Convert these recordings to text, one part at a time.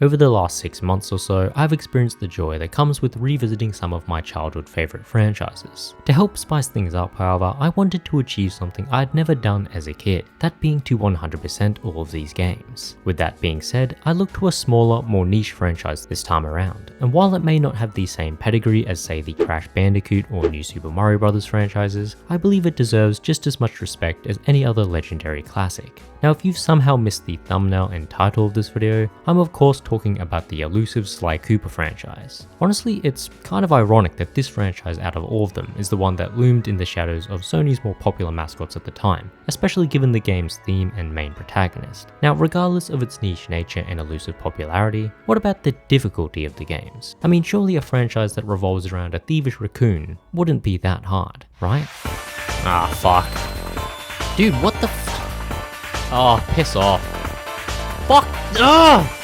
Over the last 6 months or so, I've experienced the joy that comes with revisiting some of my childhood favourite franchises. To help spice things up, however, I wanted to achieve something I'd never done as a kid, that being to 100% all of these games. With that being said, I looked to a smaller, more niche franchise this time around, and while it may not have the same pedigree as say the Crash Bandicoot or New Super Mario Bros. Franchises, I believe it deserves just as much respect as any other legendary classic. Now if you've somehow missed the thumbnail and title of this video, I'm of course talking about the elusive Sly Cooper franchise. Honestly, it's kind of ironic that this franchise out of all of them is the one that loomed in the shadows of Sony's more popular mascots at the time, especially given the game's theme and main protagonist. Now regardless of its niche nature and elusive popularity, what about the difficulty of the games? I mean, surely a franchise that revolves around a thievish raccoon wouldn't be that hard, right? Ah, fuck. Dude, what the f- Oh, piss off. Fuck! Ugh!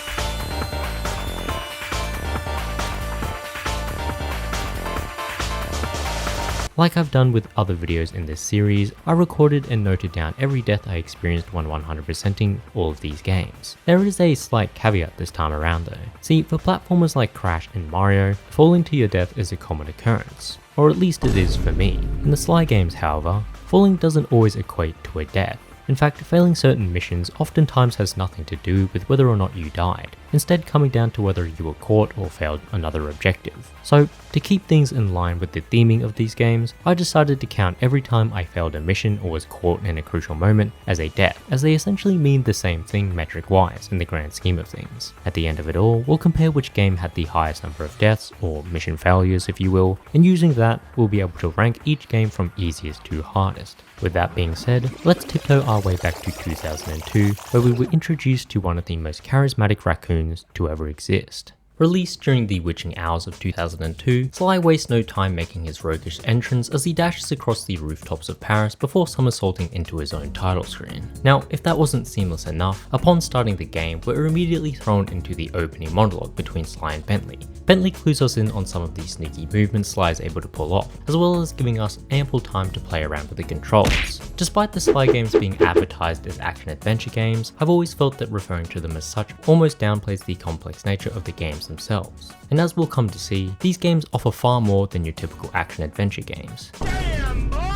Like I've done with other videos in this series, I recorded and noted down every death I experienced when 100%ing all of these games. There is a slight caveat this time around though. See, for platformers like Crash and Mario, falling to your death is a common occurrence. Or at least it is for me. In the Sly games, however, falling doesn't always equate to a death. In fact, failing certain missions oftentimes has nothing to do with whether or not you died, instead coming down to whether you were caught or failed another objective. So, to keep things in line with the theming of these games, I decided to count every time I failed a mission or was caught in a crucial moment as a death, as they essentially mean the same thing metric-wise in the grand scheme of things. At the end of it all, we'll compare which game had the highest number of deaths, or mission failures if you will, and using that, we'll be able to rank each game from easiest to hardest. With that being said, let's tiptoe our way back to 2002, where we were introduced to one of the most charismatic raccoons to ever exist. Released during the witching hours of 2002, Sly wastes no time making his roguish entrance as he dashes across the rooftops of Paris before somersaulting into his own title screen. Now, if that wasn't seamless enough, upon starting the game, we're immediately thrown into the opening monologue between Sly and Bentley. Bentley clues us in on some of the sneaky movements Sly is able to pull off, as well as giving us ample time to play around with the controls. Despite the Sly games being advertised as action-adventure games, I've always felt that referring to them as such almost downplays the complex nature of the games themselves. And as we'll come to see, these games offer far more than your typical action-adventure games. Damn, boy!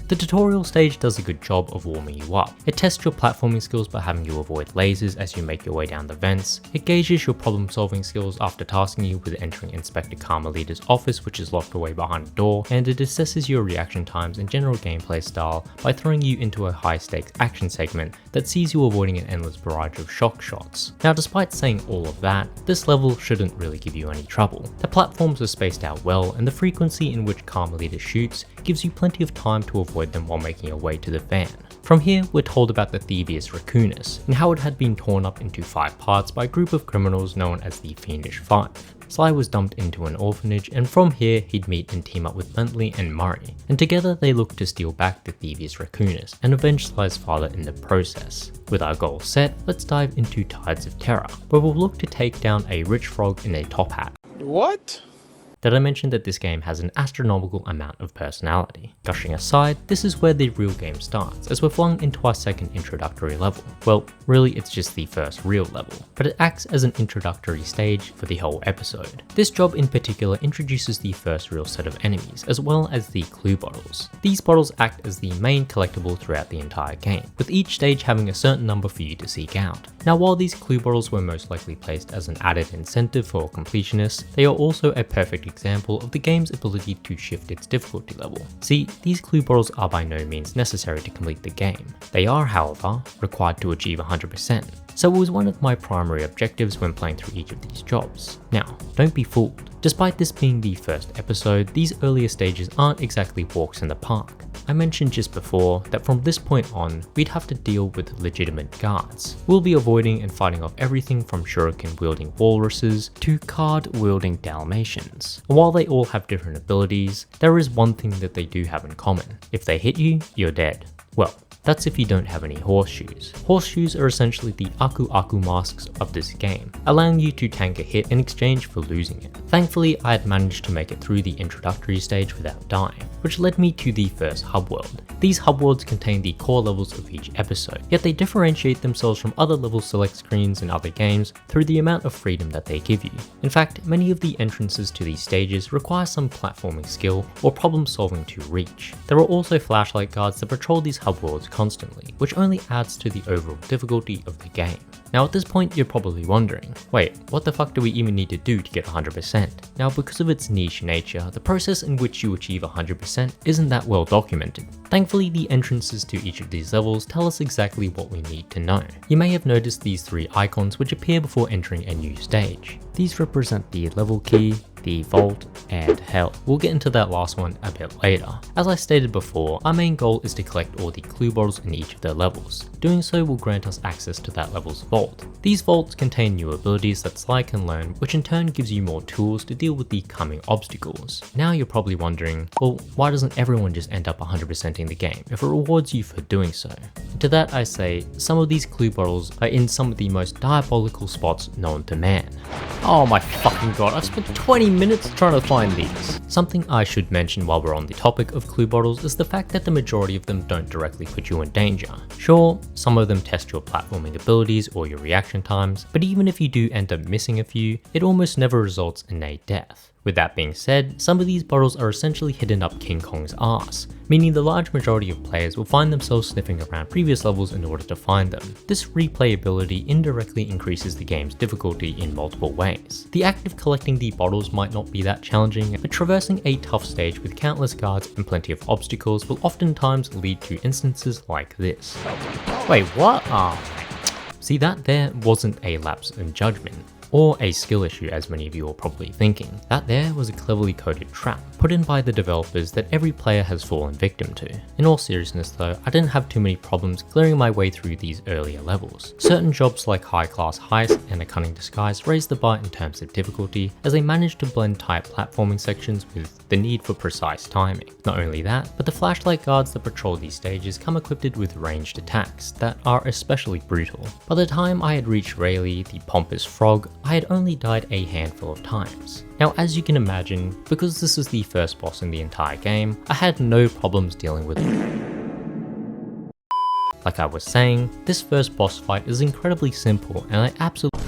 The tutorial stage does a good job of warming you up. It tests your platforming skills by having you avoid lasers as you make your way down the vents. It gauges your problem solving skills after tasking you with entering Inspector Carmelita's office, which is locked away behind a door, and it assesses your reaction times and general gameplay style by throwing you into a high stakes action segment that sees you avoiding an endless barrage of shock shots. Now despite saying all of that, this level shouldn't really give you any trouble. The platforms are spaced out well, and the frequency in which Carmelita shoots gives you plenty of time to avoid them while making your way to the van. From here, we're told about the Thievius Raccoonus, and how it had been torn up into 5 parts by a group of criminals known as the Fiendish Five. Sly was dumped into an orphanage, and from here he'd meet and team up with Bentley and Murray, and together they look to steal back the Thievius Raccoonus and avenge Sly's father in the process. With our goal set, let's dive into Tides of Terror, where we'll look to take down a rich frog in a top hat. What? Did I mention that this game has an astronomical amount of personality? Gushing aside, this is where the real game starts, as we're flung into our second introductory level. Well, really it's just the first real level, but it acts as an introductory stage for the whole episode. This job in particular introduces the first real set of enemies, as well as the clue bottles. These bottles act as the main collectible throughout the entire game, with each stage having a certain number for you to seek out. Now while these clue bottles were most likely placed as an added incentive for completionists, they are also a perfect example of the game's ability to shift its difficulty level. See, these clue bottles are by no means necessary to complete the game. They are, however, required to achieve 100%. So it was one of my primary objectives when playing through each of these jobs. Now, don't be fooled. Despite this being the first episode, these earlier stages aren't exactly walks in the park. I mentioned just before that from this point on, we'd have to deal with legitimate guards. We'll be avoiding and fighting off everything from shuriken-wielding walruses to card-wielding Dalmatians. And while they all have different abilities, there is one thing that they do have in common. If they hit you, you're dead. Well, That's if you don't have any horseshoes. Horseshoes are essentially the Aku Aku masks of this game, allowing you to tank a hit in exchange for losing it. Thankfully, I had managed to make it through the introductory stage without dying, which led me to the first hub world. These hub worlds contain the core levels of each episode, yet they differentiate themselves from other level select screens in other games through the amount of freedom that they give you. In fact, many of the entrances to these stages require some platforming skill or problem solving to reach. There are also flashlight guards that patrol these hub worlds constantly, which only adds to the overall difficulty of the game. Now at this point you're probably wondering, wait, what the fuck do we even need to do to get 100%? Now because of its niche nature, the process in which you achieve 100% isn't that well documented. Thankfully the entrances to each of these levels tell us exactly what we need to know. You may have noticed these three icons which appear before entering a new stage. These represent the level key, the vault, and hell. We'll get into that last one a bit later. As I stated before, our main goal is to collect all the clue bottles in each of their levels. Doing so will grant us access to that level's vault. These vaults contain new abilities that Sly can learn, which in turn gives you more tools to deal with the coming obstacles. Now you're probably wondering, well, why doesn't everyone just end up 100%ing the game if it rewards you for doing so? To that I say, some of these clue bottles are in some of the most diabolical spots known to man. Oh my fucking god, I've spent 20 minutes trying to find these. Something I should mention while we're on the topic of clue bottles is the fact that the majority of them don't directly put you in danger. Sure, some of them test your platforming abilities or your reaction times, but even if you do end up missing a few, it almost never results in a death. With that being said, some of these bottles are essentially hidden up King Kong's ass, meaning the large majority of players will find themselves sniffing around previous levels in order to find them. This replayability indirectly increases the game's difficulty in multiple ways. The act of collecting the bottles might not be that challenging, but traversing a tough stage with countless guards and plenty of obstacles will oftentimes lead to instances like this. Wait, what? See, that there wasn't a lapse in judgment, or a skill issue as many of you are probably thinking. That there was a cleverly coded trap put in by the developers that every player has fallen victim to. In all seriousness though, I didn't have too many problems clearing my way through these earlier levels. Certain jobs like high class heist and a cunning disguise raised the bar in terms of difficulty as they managed to blend tight platforming sections with the need for precise timing. Not only that, but the flashlight guards that patrol these stages come equipped with ranged attacks that are especially brutal. By the time I had reached Rayleigh, the pompous frog, I had only died a handful of times. Now as you can imagine, because this is the first boss in the entire game, I had no problems dealing with it. Like I was saying, this first boss fight is incredibly simple and I absolutely...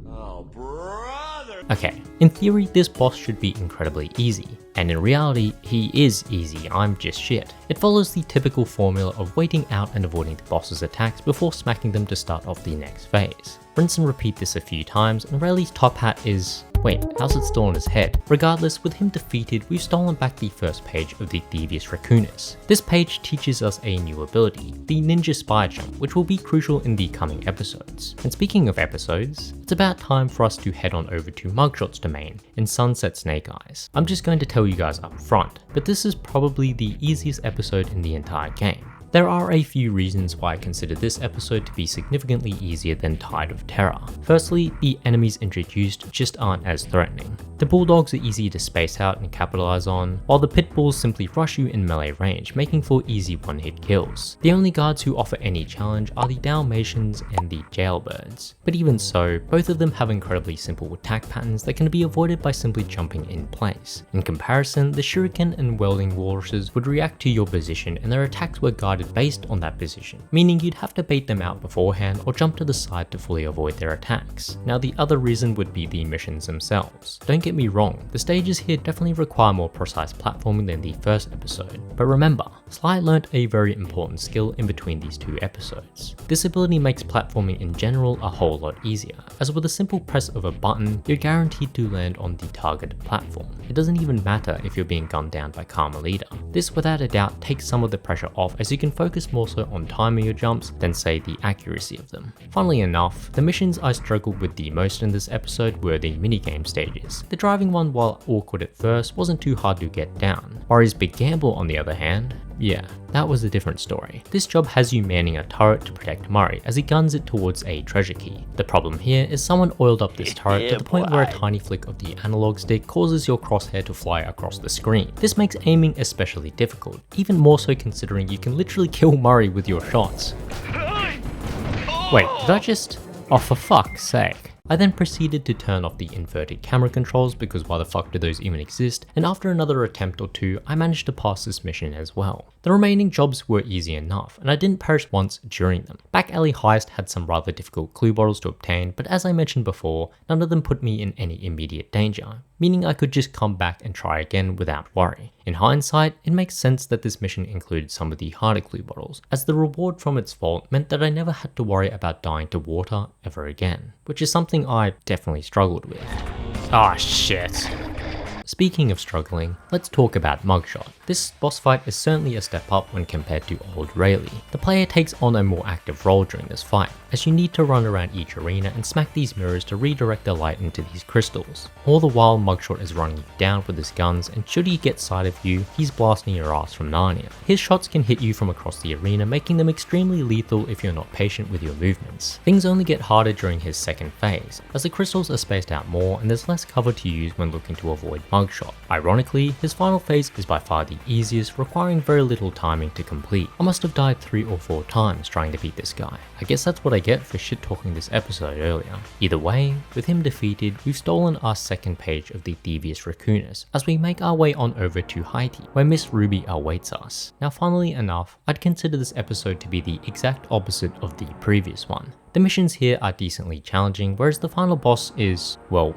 Oh brother! Okay, in theory this boss should be incredibly easy, and in reality he is easy, I'm just shit. It follows the typical formula of waiting out and avoiding the boss's attacks before smacking them to start off the next phase. Rinse and repeat this a few times, and Rayleigh's top hat is... wait, how's it still on his head? Regardless, with him defeated, we've stolen back the first page of the Thievius Raccoonus. This page teaches us a new ability, the Ninja Spy Jump, which will be crucial in the coming episodes. And speaking of episodes, it's about time for us to head on over to Mugshot's domain in Sunset Snake Eyes. I'm just going to tell you guys up front, but this is probably the easiest episode in the entire game. There are a few reasons why I consider this episode to be significantly easier than Tide of Terror. Firstly, the enemies introduced just aren't as threatening. The bulldogs are easy to space out and capitalize on, while the pit bulls simply rush you in melee range, making for easy one-hit kills. The only guards who offer any challenge are the Dalmatians and the Jailbirds. But even so, both of them have incredibly simple attack patterns that can be avoided by simply jumping in place. In comparison, the Shuriken and Welding Walruses would react to your position and their attacks were guarded based on that position, meaning you'd have to bait them out beforehand or jump to the side to fully avoid their attacks. Now the other reason would be the missions themselves. Don't get me wrong, the stages here definitely require more precise platforming than the first episode, but remember, Sly learnt a very important skill in between these two episodes. This ability makes platforming in general a whole lot easier, as with a simple press of a button, you're guaranteed to land on the targeted platform. It doesn't even matter if you're being gunned down by Carmelita. This without a doubt takes some of the pressure off as you can focus more so on timing your jumps than say the accuracy of them. Funnily enough, the missions I struggled with the most in this episode were the minigame stages. The driving one, while awkward at first, wasn't too hard to get down. Warrior's Big Gamble on the other hand, yeah, that was a different story. This job has you manning a turret to protect Murray as he guns it towards a treasure key. The problem here is someone oiled up this turret to the point where a tiny flick of the analog stick causes your crosshair to fly across the screen. This makes aiming especially difficult, even more so considering you can literally kill Murray with your shots. Wait, did I just... oh, for fuck's sake. I then proceeded to turn off the inverted camera controls because why the fuck do those even exist, and after another attempt or two, I managed to pass this mission as well. The remaining jobs were easy enough, and I didn't perish once during them. Back alley heist had some rather difficult clue bottles to obtain, but as I mentioned before, none of them put me in any immediate danger, meaning I could just come back and try again without worry. In hindsight, it makes sense that this mission included some of the harder clue bottles, as the reward from its vault meant that I never had to worry about dying to water ever again, which is something I definitely struggled with. Ah, shit. Speaking of struggling, let's talk about Mugshot. This boss fight is certainly a step up when compared to old Rayleigh. The player takes on a more active role during this fight, as you need to run around each arena and smack these mirrors to redirect the light into these crystals. All the while Mugshot is running you down with his guns, and should he get sight of you, he's blasting your ass from Narnia. His shots can hit you from across the arena, making them extremely lethal if you're not patient with your movements. Things only get harder during his second phase, as the crystals are spaced out more and there's less cover to use when looking to avoid Mugshot. Ironically, his final phase is by far the easiest, requiring very little timing to complete. I must have died 3 or 4 times trying to beat this guy. I guess that's what I get for shit talking this episode earlier. Either way, with him defeated, we've stolen our second page of the Thievius Raccoonus as we make our way on over to Haiti, where Miss Ruby awaits us. Now funnily enough, I'd consider this episode to be the exact opposite of the previous one. The missions here are decently challenging, whereas the final boss is, well,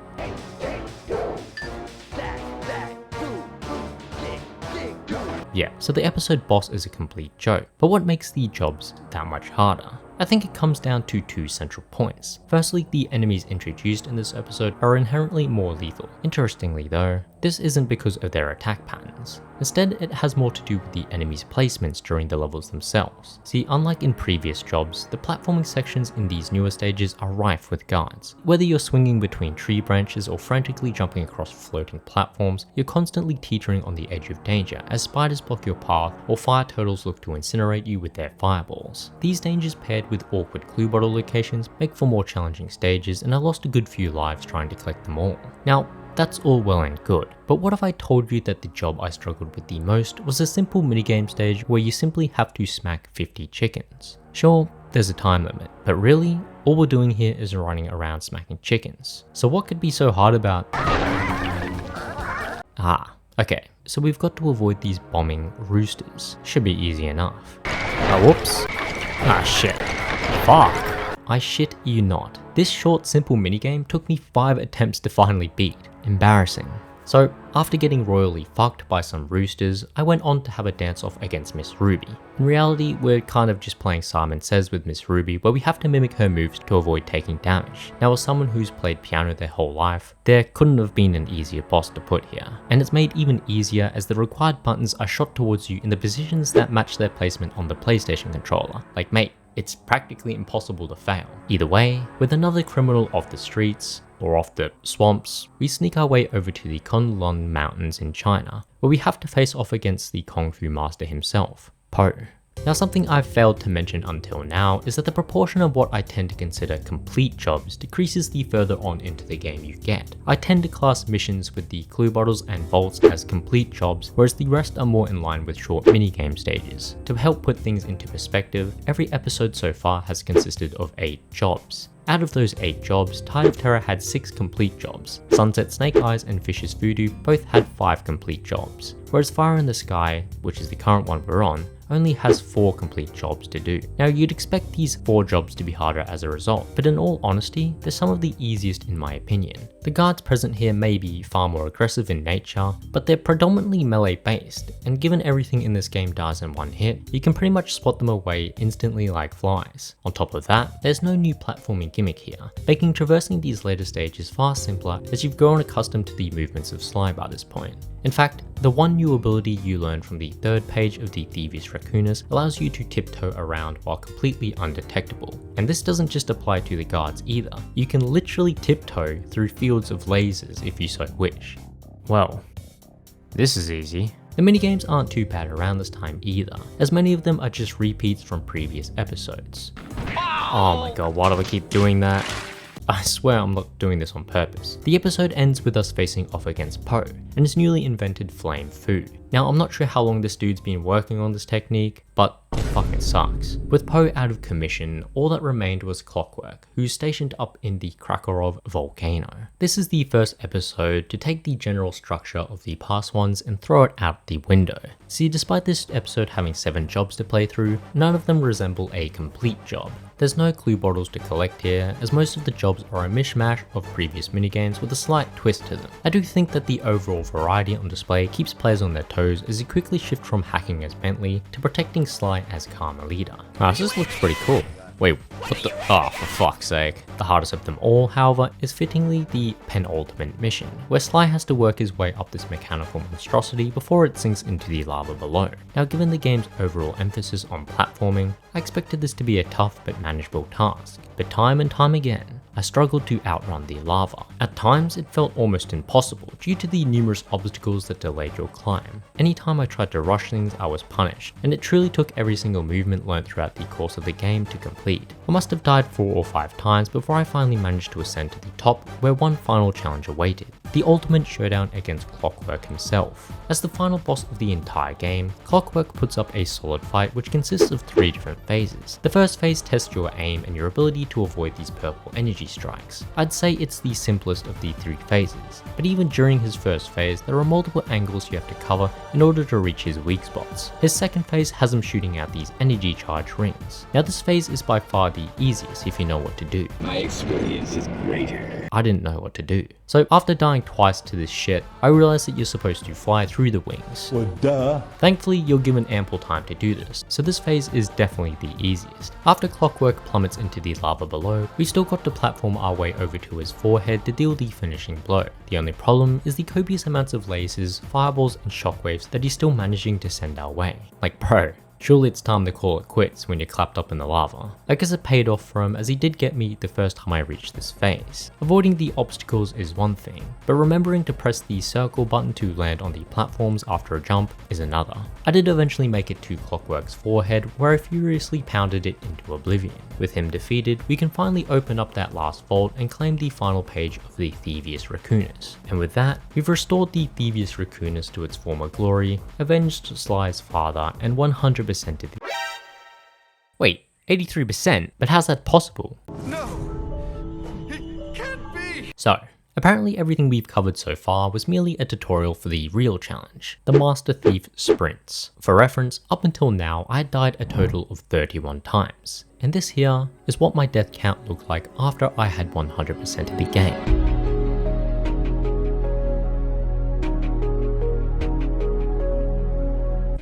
yeah, so the episode boss is a complete joke, but what makes the jobs that much harder? I think it comes down to 2 central points. Firstly, the enemies introduced in this episode are inherently more lethal. Interestingly though, this isn't because of their attack patterns. Instead, it has more to do with the enemies' placements during the levels themselves. See, unlike in previous jobs, the platforming sections in these newer stages are rife with guards. Whether you're swinging between tree branches or frantically jumping across floating platforms, you're constantly teetering on the edge of danger as spiders block your path or fire turtles look to incinerate you with their fireballs. These dangers paired with awkward clue bottle locations make for more challenging stages, and I lost a good few lives trying to collect them all. Now, that's all well and good, but what if I told you that the job I struggled with the most was a simple minigame stage where you simply have to smack 50 chickens? Sure, there's a time limit, but really, all we're doing here is running around smacking chickens. So what could be so hard about... okay, so we've got to avoid these bombing roosters. Should be easy enough. Oh, whoops. Shit. Fuck. I shit you not. This short, simple minigame took me 5 attempts to finally beat. Embarrassing. So, after getting royally fucked by some roosters, I went on to have a dance-off against Miss Ruby. In reality, we're kind of just playing Simon Says with Miss Ruby, where we have to mimic her moves to avoid taking damage. Now, as someone who's played piano their whole life, there couldn't have been an easier boss to put here. And it's made even easier as the required buttons are shot towards you in the positions that match their placement on the PlayStation controller. Like, mate, it's practically impossible to fail. Either way, with another criminal off the streets, or off the swamps, we sneak our way over to the Kunlun Mountains in China, where we have to face off against the Kung Fu master himself, Po. Now, something I've failed to mention until now is that the proportion of what I tend to consider complete jobs decreases the further on into the game you get. I tend to class missions with the clue bottles and vaults as complete jobs, whereas the rest are more in line with short minigame stages. To help put things into perspective, every episode so far has consisted of 8 jobs. Out of those 8 jobs, Tide of Terror had 6 complete jobs. Sunset Snake Eyes and Fish's Voodoo both had 5 complete jobs, whereas Fire in the Sky, which is the current one we're on, only has 4 complete jobs to do. Now, you'd expect these 4 jobs to be harder as a result, but in all honesty, they're some of the easiest in my opinion. The guards present here may be far more aggressive in nature, but they're predominantly melee based, and given everything in this game dies in one hit, you can pretty much swat them away instantly like flies. On top of that, there's no new platforming gimmick here, making traversing these later stages far simpler as you've grown accustomed to the movements of Sly by this point. In fact, the one new ability you learn from the 3rd page of the Thievius Raccoonus allows you to tiptoe around while completely undetectable. And this doesn't just apply to the guards either. You can literally tiptoe through fields of lasers if you so wish. Well, this is easy. The minigames aren't too bad around this time either, as many of them are just repeats from previous episodes. Oh my god, why do I keep doing that? I swear I'm not doing this on purpose. The episode ends with us facing off against Poe and his newly invented flame food. Now I'm not sure how long this dude's been working on this technique, but it fucking sucks. With Poe out of commission, all that remained was Clockwork, who's stationed up in the Krakorov volcano. This is the first episode to take the general structure of the past ones and throw it out the window. See, despite this episode having 7 jobs to play through, none of them resemble a complete job. There's no clue bottles to collect here, as most of the jobs are a mishmash of previous minigames with a slight twist to them. I do think that the overall variety on display keeps players on their toes as you quickly shift from hacking as Bentley to protecting Sly as Karma leader. Ah, this looks pretty cool. Wait, what the? Oh, for fuck's sake. The hardest of them all, however, is fittingly the penultimate mission, where Sly has to work his way up this mechanical monstrosity before it sinks into the lava below. Now, given the game's overall emphasis on platforming, I expected this to be a tough but manageable task, but time and time again, I struggled to outrun the lava. At times, it felt almost impossible due to the numerous obstacles that delayed your climb. Anytime I tried to rush things, I was punished, and it truly took every single movement learned throughout the course of the game to complete. I must have died 4 or 5 times before I finally managed to ascend to the top, where one final challenge awaited: the ultimate showdown against Clockwork himself. As the final boss of the entire game, Clockwork puts up a solid fight which consists of 3 different phases. The first phase tests your aim and your ability to avoid these purple energy strikes. I'd say it's the simplest of the 3 phases, but even during his first phase, there are multiple angles you have to cover in order to reach his weak spots. His second phase has him shooting out these energy charge rings. Now this phase is by far the easiest if you know what to do. My experience is greater. I didn't know what to do. So after dying twice to this shit, I realized that you're supposed to fly through the wings. Well, duh. Thankfully, you're given ample time to do this, so this phase is definitely the easiest. After Clockwork plummets into the lava below, we still got to platform our way over to his forehead to deal the finishing blow. The only problem is the copious amounts of lasers, fireballs and shockwaves that he's still managing to send our way. Like, bro, surely it's time to call it quits when you're clapped up in the lava. I guess it paid off for him, as he did get me the first time I reached this phase. Avoiding the obstacles is one thing, but remembering to press the circle button to land on the platforms after a jump is another. I did eventually make it to Clockwork's forehead, where I furiously pounded it into oblivion. With him defeated, we can finally open up that last vault and claim the final page of the Thievius Raccoonus. And with that, we've restored the Thievius Raccoonus to its former glory, avenged Sly's father, and 100% to the— Wait, 83%? But how's that possible? No, it can't be. So, apparently everything we've covered so far was merely a tutorial for the real challenge, the Master Thief Sprints. For reference, up until now I had died a total of 31 times, and this here is what my death count looked like after I had 100% of the game.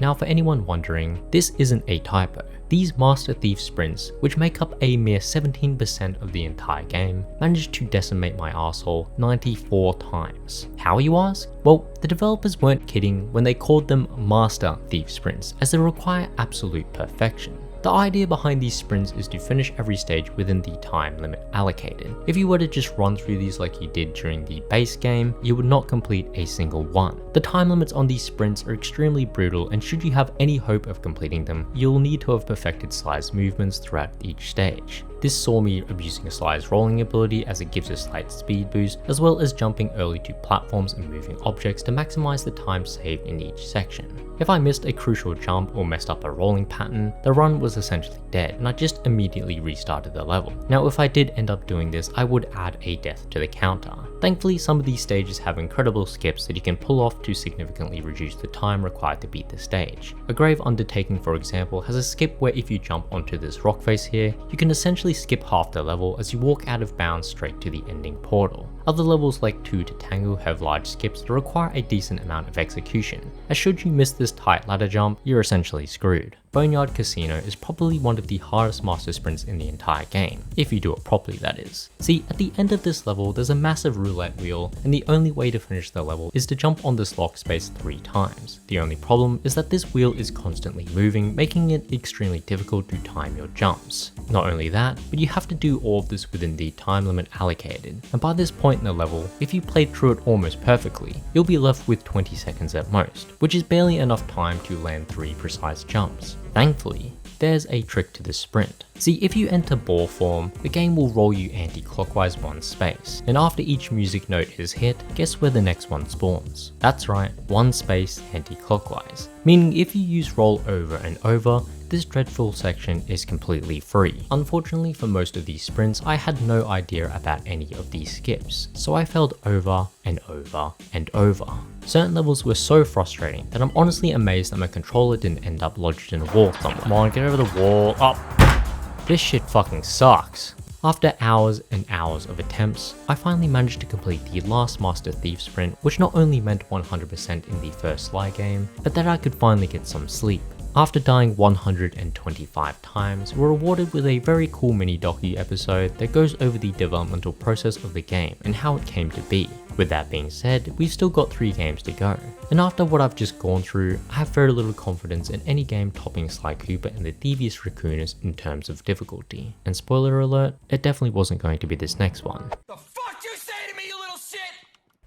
Now for anyone wondering, this isn't a typo. These Master Thief Sprints, which make up a mere 17% of the entire game, managed to decimate my arsehole 94 times. How, you ask? Well, the developers weren't kidding when they called them Master Thief Sprints, as they require absolute perfection. The idea behind these sprints is to finish every stage within the time limit allocated. If you were to just run through these like you did during the base game, you would not complete a single one. The time limits on these sprints are extremely brutal, and should you have any hope of completing them, you'll need to have perfected Sly's movements throughout each stage. This saw me abusing Sly's rolling ability, as it gives a slight speed boost, as well as jumping early to platforms and moving objects to maximize the time saved in each section. If I missed a crucial jump or messed up a rolling pattern, the run was essentially dead, and I just immediately restarted the level. Now if I did end up doing this, I would add a death to the counter. Thankfully, some of these stages have incredible skips that you can pull off to significantly reduce the time required to beat the stage. A Grave Undertaking, for example, has a skip where if you jump onto this rock face here, you can essentially skip half the level as you walk out of bounds straight to the ending portal. Other levels like 2 to Tango have large skips that require a decent amount of execution, as should you miss this tight ladder jump, you're essentially screwed. Boneyard Casino is probably one of the hardest master sprints in the entire game, if you do it properly that is. See, at the end of this level there's a massive roulette wheel, and the only way to finish the level is to jump on this lock space 3 times. The only problem is that this wheel is constantly moving, making it extremely difficult to time your jumps. Not only that, but you have to do all of this within the time limit allocated, and by this point in the level, if you played through it almost perfectly, you'll be left with 20 seconds at most, which is barely enough time to land 3 precise jumps. Thankfully, there's a trick to this sprint. See, if you enter ball form, the game will roll you anti-clockwise 1 space, and after each music note is hit, guess where the next one spawns? That's right, 1 space anti-clockwise. Meaning if you use roll over and over, this dreadful section is completely free. Unfortunately for most of these sprints, I had no idea about any of these skips, so I failed over and over and over. Certain levels were so frustrating that I'm honestly amazed that my controller didn't end up lodged in a wall somewhere. Come on, get over the wall. Oh, this shit fucking sucks. After hours and hours of attempts, I finally managed to complete the last Master Thief sprint, which not only meant 100% in the first Sly game, but that I could finally get some sleep. After dying 125 times, we're rewarded with a very cool mini docu episode that goes over the developmental process of the game and how it came to be. With that being said, we've still got 3 games to go, and after what I've just gone through, I have very little confidence in any game topping Sly Cooper and the Thievius Raccooners in terms of difficulty. And spoiler alert, it definitely wasn't going to be this next one. The fuck you say to me, you little shit?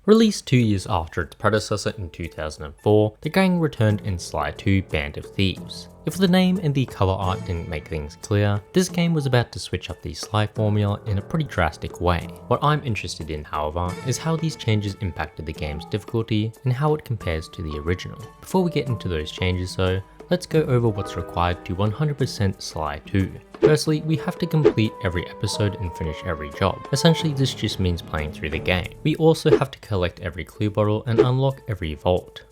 Released 2 years after its predecessor in 2004, the gang returned in Sly 2 Band of Thieves. If the name and the cover art didn't make things clear, this game was about to switch up the Sly formula in a pretty drastic way. What I'm interested in, however, is how these changes impacted the game's difficulty and how it compares to the original. Before we get into those changes though, let's go over what's required to 100% Sly 2. Firstly, we have to complete every episode and finish every job. Essentially, this just means playing through the game. We also have to collect every clue bottle and unlock every vault.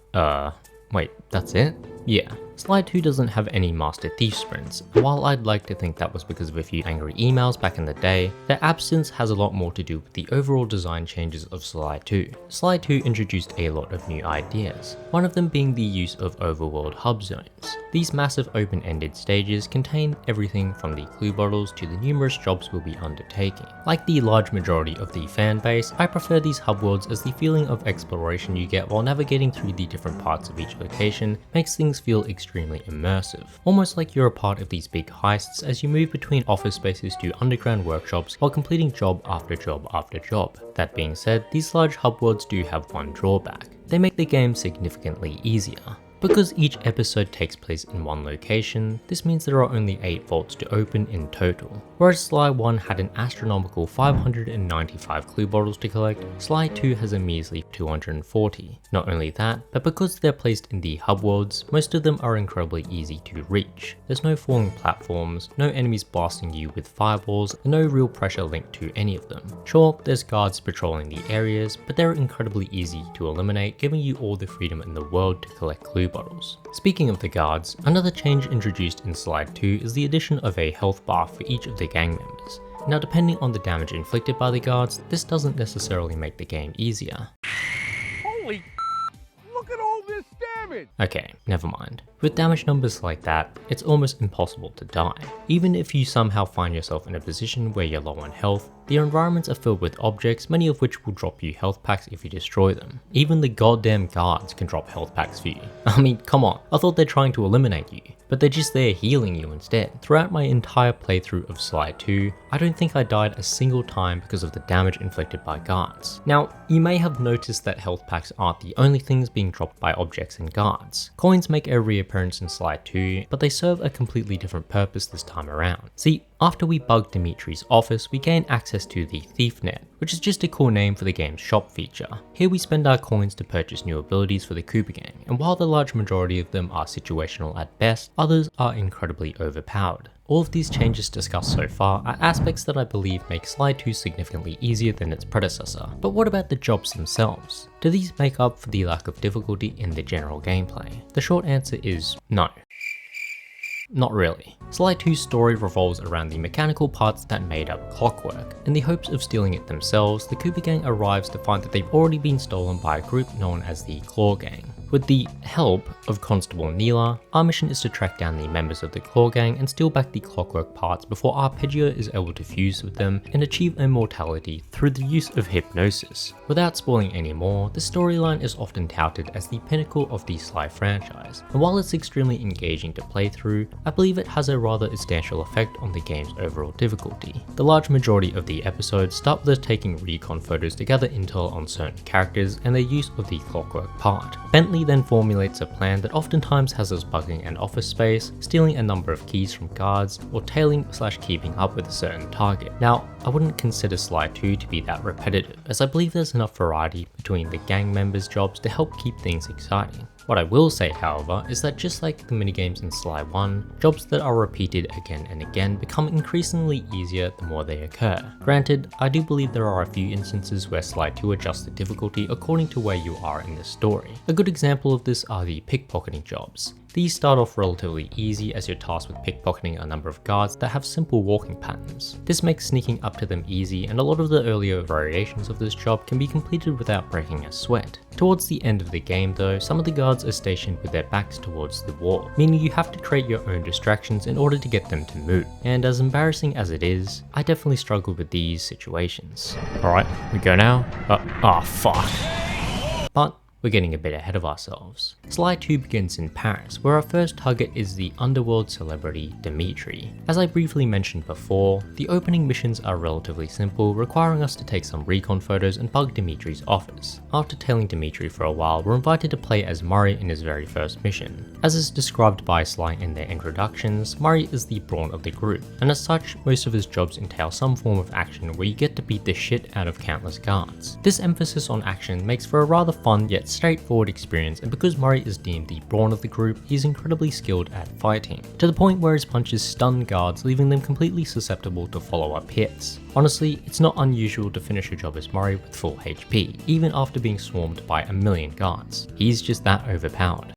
Wait, that's it? Yeah. Sly 2 doesn't have any Master Thief sprints, and while I'd like to think that was because of a few angry emails back in the day, their absence has a lot more to do with the overall design changes of Sly 2. Sly 2 introduced a lot of new ideas, one of them being the use of overworld hub zones. These massive open-ended stages contain everything from the clue bottles to the numerous jobs we'll be undertaking. Like the large majority of the fan base, I prefer these hub worlds as the feeling of exploration you get while navigating through the different parts of each location makes things feel extremely immersive. Almost like you're a part of these big heists as you move between office spaces to underground workshops while completing job after job after job. That being said, these large hub worlds do have one drawback. They make the game significantly easier. Because each episode takes place in one location, this means there are only 8 vaults to open in total. Whereas Sly 1 had an astronomical 595 clue bottles to collect, Sly 2 has a measly 240. Not only that, but because they're placed in the hub worlds, most of them are incredibly easy to reach. There's no falling platforms, no enemies blasting you with fireballs, and no real pressure linked to any of them. Sure, there's guards patrolling the areas, but they're incredibly easy to eliminate, giving you all the freedom in the world to collect clue bottles. Speaking of the guards, another change introduced in Sly 2 is the addition of a health bar for each of the gang members. Now, depending on the damage inflicted by the guards, this doesn't necessarily make the game easier. Holy look at all this damage! Okay, never mind. With damage numbers like that, it's almost impossible to die. Even if you somehow find yourself in a position where you're low on health, the environments are filled with objects, many of which will drop you health packs if you destroy them. Even the goddamn guards can drop health packs for you. I mean, come on, I thought they're trying to eliminate you, but they're just there healing you instead. Throughout my entire playthrough of Sly 2, I don't think I died a single time because of the damage inflicted by guards. Now, you may have noticed that health packs aren't the only things being dropped by objects and guards. Coins make a reappearance in Sly 2, but they serve a completely different purpose this time around. See, after we bug Dimitri's office, we gain access to the Thief Net, which is just a cool name for the game's shop feature. Here we spend our coins to purchase new abilities for the Cooper gang, and while the large majority of them are situational at best, others are incredibly overpowered. All of these changes discussed so far are aspects that I believe make Sly 2 significantly easier than its predecessor. But what about the jobs themselves? Do these make up for the lack of difficulty in the general gameplay? The short answer is no. Not really. Sly 2's story revolves around the mechanical parts that made up Clockwork. In the hopes of stealing it themselves, the Cooper gang arrives to find that they've already been stolen by a group known as the Claw Gang. With the help of Constable Neela, our mission is to track down the members of the Claw Gang and steal back the Clockwork parts before Arpeggio is able to fuse with them and achieve immortality through the use of hypnosis. Without spoiling any more, the storyline is often touted as the pinnacle of the Sly franchise, and while it's extremely engaging to play through, I believe it has a rather substantial effect on the game's overall difficulty. The large majority of the episodes start with us taking recon photos to gather intel on certain characters and their use of the Clockwork part. Bentley then formulates a plan that oftentimes has us bugging an office space, stealing a number of keys from guards, or tailing/keeping up with a certain target. Now, I wouldn't consider Sly 2 to be that repetitive, as I believe there's enough variety between the gang members' jobs to help keep things exciting. What I will say, however, is that just like the minigames in Sly 1, jobs that are repeated again and again become increasingly easier the more they occur. Granted, I do believe there are a few instances where Sly 2 adjusts the difficulty according to where you are in the story. A good example of this are the pickpocketing jobs. These start off relatively easy as you're tasked with pickpocketing a number of guards that have simple walking patterns. This makes sneaking up to them easy, and a lot of the earlier variations of this job can be completed without breaking a sweat. Towards the end of the game though, some of the guards are stationed with their backs towards the wall, meaning you have to create your own distractions in order to get them to move. And as embarrassing as it is, I definitely struggle with these situations. Alright, we go now? Oh fuck. But we're getting a bit ahead of ourselves. Sly 2 begins in Paris, where our first target is the underworld celebrity Dimitri. As I briefly mentioned before, the opening missions are relatively simple, requiring us to take some recon photos and bug Dimitri's office. After tailing Dimitri for a while, we're invited to play as Murray in his very first mission. As is described by Sly in their introductions, Murray is the brawn of the group, and as such, most of his jobs entail some form of action where you get to beat the shit out of countless guards. This emphasis on action makes for a rather fun yet straightforward experience, and because Murray is deemed the brawn of the group, he's incredibly skilled at fighting, to the point where his punches stun guards, leaving them completely susceptible to follow-up hits. Honestly, it's not unusual to finish a job as Murray with full HP, even after being swarmed by a million guards. He's just that overpowered.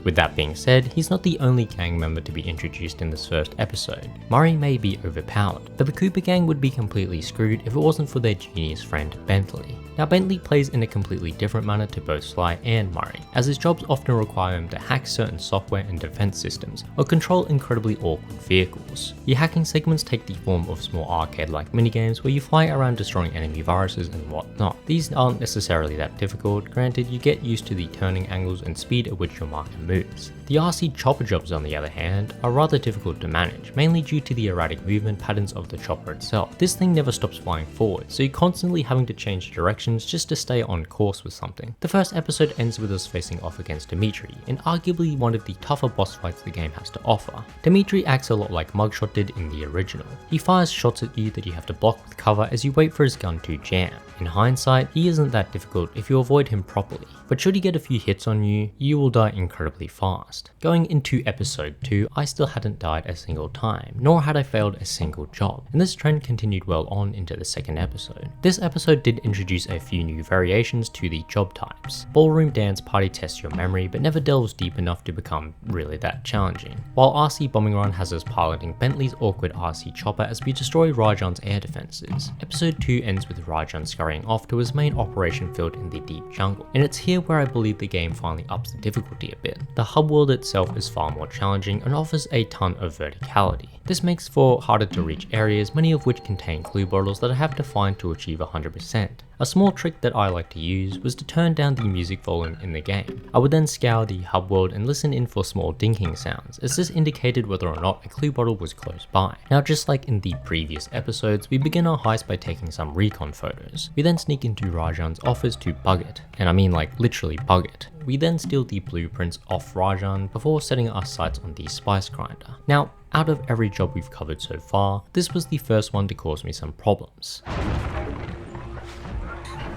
With that being said, he's not the only gang member to be introduced in this first episode. Murray may be overpowered, but the Cooper gang would be completely screwed if it wasn't for their genius friend Bentley. Now Bentley plays in a completely different manner to both Sly and Murray, as his jobs often require him to hack certain software and defense systems, or control incredibly awkward vehicles. Your hacking segments take the form of small arcade-like minigames where you fly around destroying enemy viruses and whatnot. These aren't necessarily that difficult, granted you get used to the turning angles and speed at which your marker moves. The RC chopper jobs on the other hand are rather difficult to manage, mainly due to the erratic movement patterns of the chopper itself. This thing never stops flying forward, so you're constantly having to change directions just to stay on course with something. The first episode ends with us facing off against Dimitri, in arguably one of the tougher boss fights the game has to offer. Dimitri acts a lot like Mugshot did in the original. He fires shots at you that you have to block with cover as you wait for his gun to jam. In hindsight, he isn't that difficult if you avoid him properly, but should he get a few hits on you, you will die incredibly fast. Going into episode 2, I still hadn't died a single time, nor had I failed a single job, and this trend continued well on into the second episode. This episode did introduce a few new variations to the job types. Ballroom Dance Party tests your memory, but never delves deep enough to become really that challenging, while RC Bombing Run has us piloting Bentley's awkward RC chopper as we destroy Rajan's air defenses. Episode 2 ends with Rajan scurrying off to his main operation field in the deep jungle, and it's here where I believe the game finally ups the difficulty a bit. The hub world itself is far more challenging and offers a ton of verticality. This makes for harder to reach areas, many of which contain clue bottles that I have to find to achieve 100%. A small trick that I like to use was to turn down the music volume in the game. I would then scour the hub world and listen in for small dinking sounds, as this indicated whether or not a clue bottle was close by. Now just like in the previous episodes, we begin our heist by taking some recon photos. We then sneak into Rajan's office to bug it, and I mean like literally bug it. We then steal the blueprints off Rajan before setting our sights on the spice grinder. Now, out of every job we've covered so far, this was the first one to cause me some problems.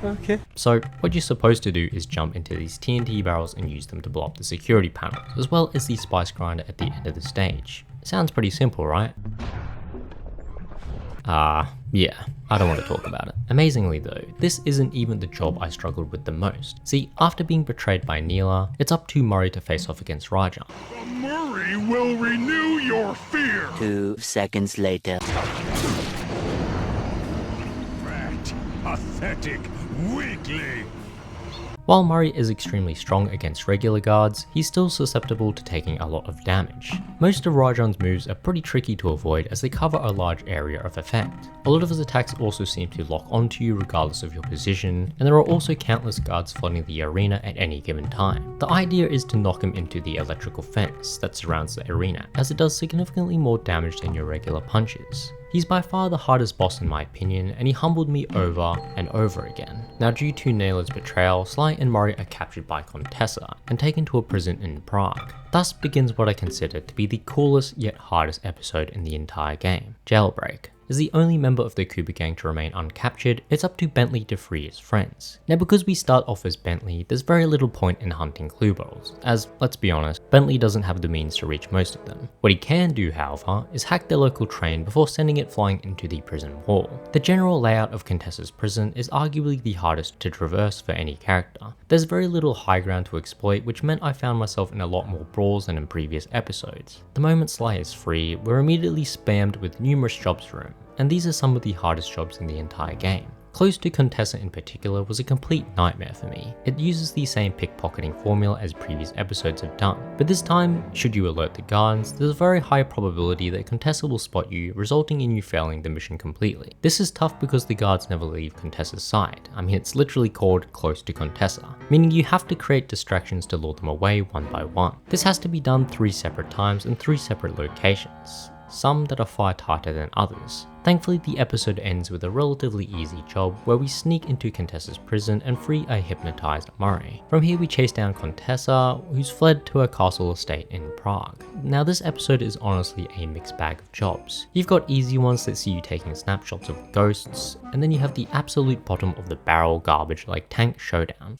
Okay. So what you're supposed to do is jump into these TNT barrels and use them to blow up the security panels, as well as the spice grinder at the end of the stage. Sounds pretty simple, right? Yeah, I don't want to talk about it. Amazingly though, this isn't even the job I struggled with the most. See, after being betrayed by Neela, it's up to Murray to face off against Rajan. The Murray will renew your fear! 2 seconds later. Rat, pathetic, weakling! While Murray is extremely strong against regular guards, he's still susceptible to taking a lot of damage. Most of Rajan's moves are pretty tricky to avoid as they cover a large area of effect. A lot of his attacks also seem to lock onto you regardless of your position, and there are also countless guards flooding the arena at any given time. The idea is to knock him into the electrical fence that surrounds the arena, as it does significantly more damage than your regular punches. He's by far the hardest boss in my opinion, and he humbled me over and over again. Now, due to Naylor's betrayal, Sly and Murray are captured by Contessa and taken to a prison in Prague. Thus begins what I consider to be the coolest yet hardest episode in the entire game, Jailbreak. As the only member of the Cooper gang to remain uncaptured, it's up to Bentley to free his friends. Now, because we start off as Bentley, there's very little point in hunting clue bottles, as, let's be honest, Bentley doesn't have the means to reach most of them. What he can do, however, is hack their local train before sending it flying into the prison wall. The general layout of Contessa's prison is arguably the hardest to traverse for any character. There's very little high ground to exploit, which meant I found myself in a lot more brawls than in previous episodes. The moment Sly is free, we're immediately spammed with numerous jobs for him, and these are some of the hardest jobs in the entire game. Close to Contessa in particular was a complete nightmare for me. It uses the same pickpocketing formula as previous episodes have done, but this time, should you alert the guards, there's a very high probability that Contessa will spot you, resulting in you failing the mission completely. This is tough because the guards never leave Contessa's side. I mean, it's literally called Close to Contessa, meaning you have to create distractions to lure them away one by one. This has to be done 3 separate times in 3 separate locations, some that are far tighter than others. Thankfully, the episode ends with a relatively easy job where we sneak into Contessa's prison and free a hypnotized Murray. From here we chase down Contessa, who's fled to her castle estate in Prague. Now, this episode is honestly a mixed bag of jobs. You've got easy ones that see you taking snapshots of ghosts, and then you have the absolute bottom of the barrel garbage like Tank Showdown.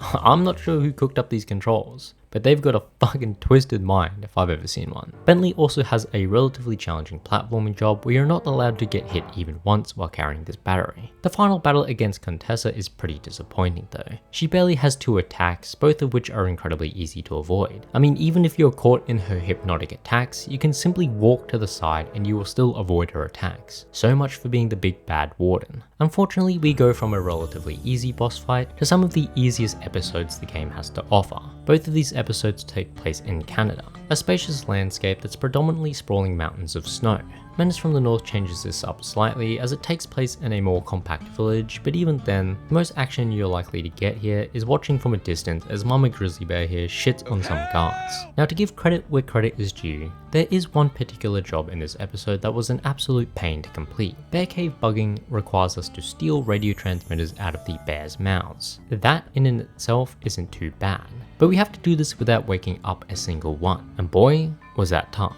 I'm not sure who cooked up these controls, but they've got a fucking twisted mind if I've ever seen one. Bentley also has a relatively challenging platforming job where you're not allowed to get hit even once while carrying this battery. The final battle against Contessa is pretty disappointing though. She barely has 2 attacks, both of which are incredibly easy to avoid. I mean, even if you're caught in her hypnotic attacks, you can simply walk to the side and you will still avoid her attacks. So much for being the big bad warden. Unfortunately, we go from a relatively easy boss fight to some of the easiest episodes the game has to offer. Both of these episodes take place in Canada, a spacious landscape that's predominantly sprawling mountains of snow. Menace from the North changes this up slightly as it takes place in a more compact village, but even then, the most action you're likely to get here is watching from a distance as Mama Grizzly Bear here shits on some guards. Now, to give credit where credit is due, there is one particular job in this episode that was an absolute pain to complete. Bear cave bugging requires us to steal radio transmitters out of the bears' mouths. That in and itself isn't too bad, but we have to do this without waking up a single one, and boy, was that tough.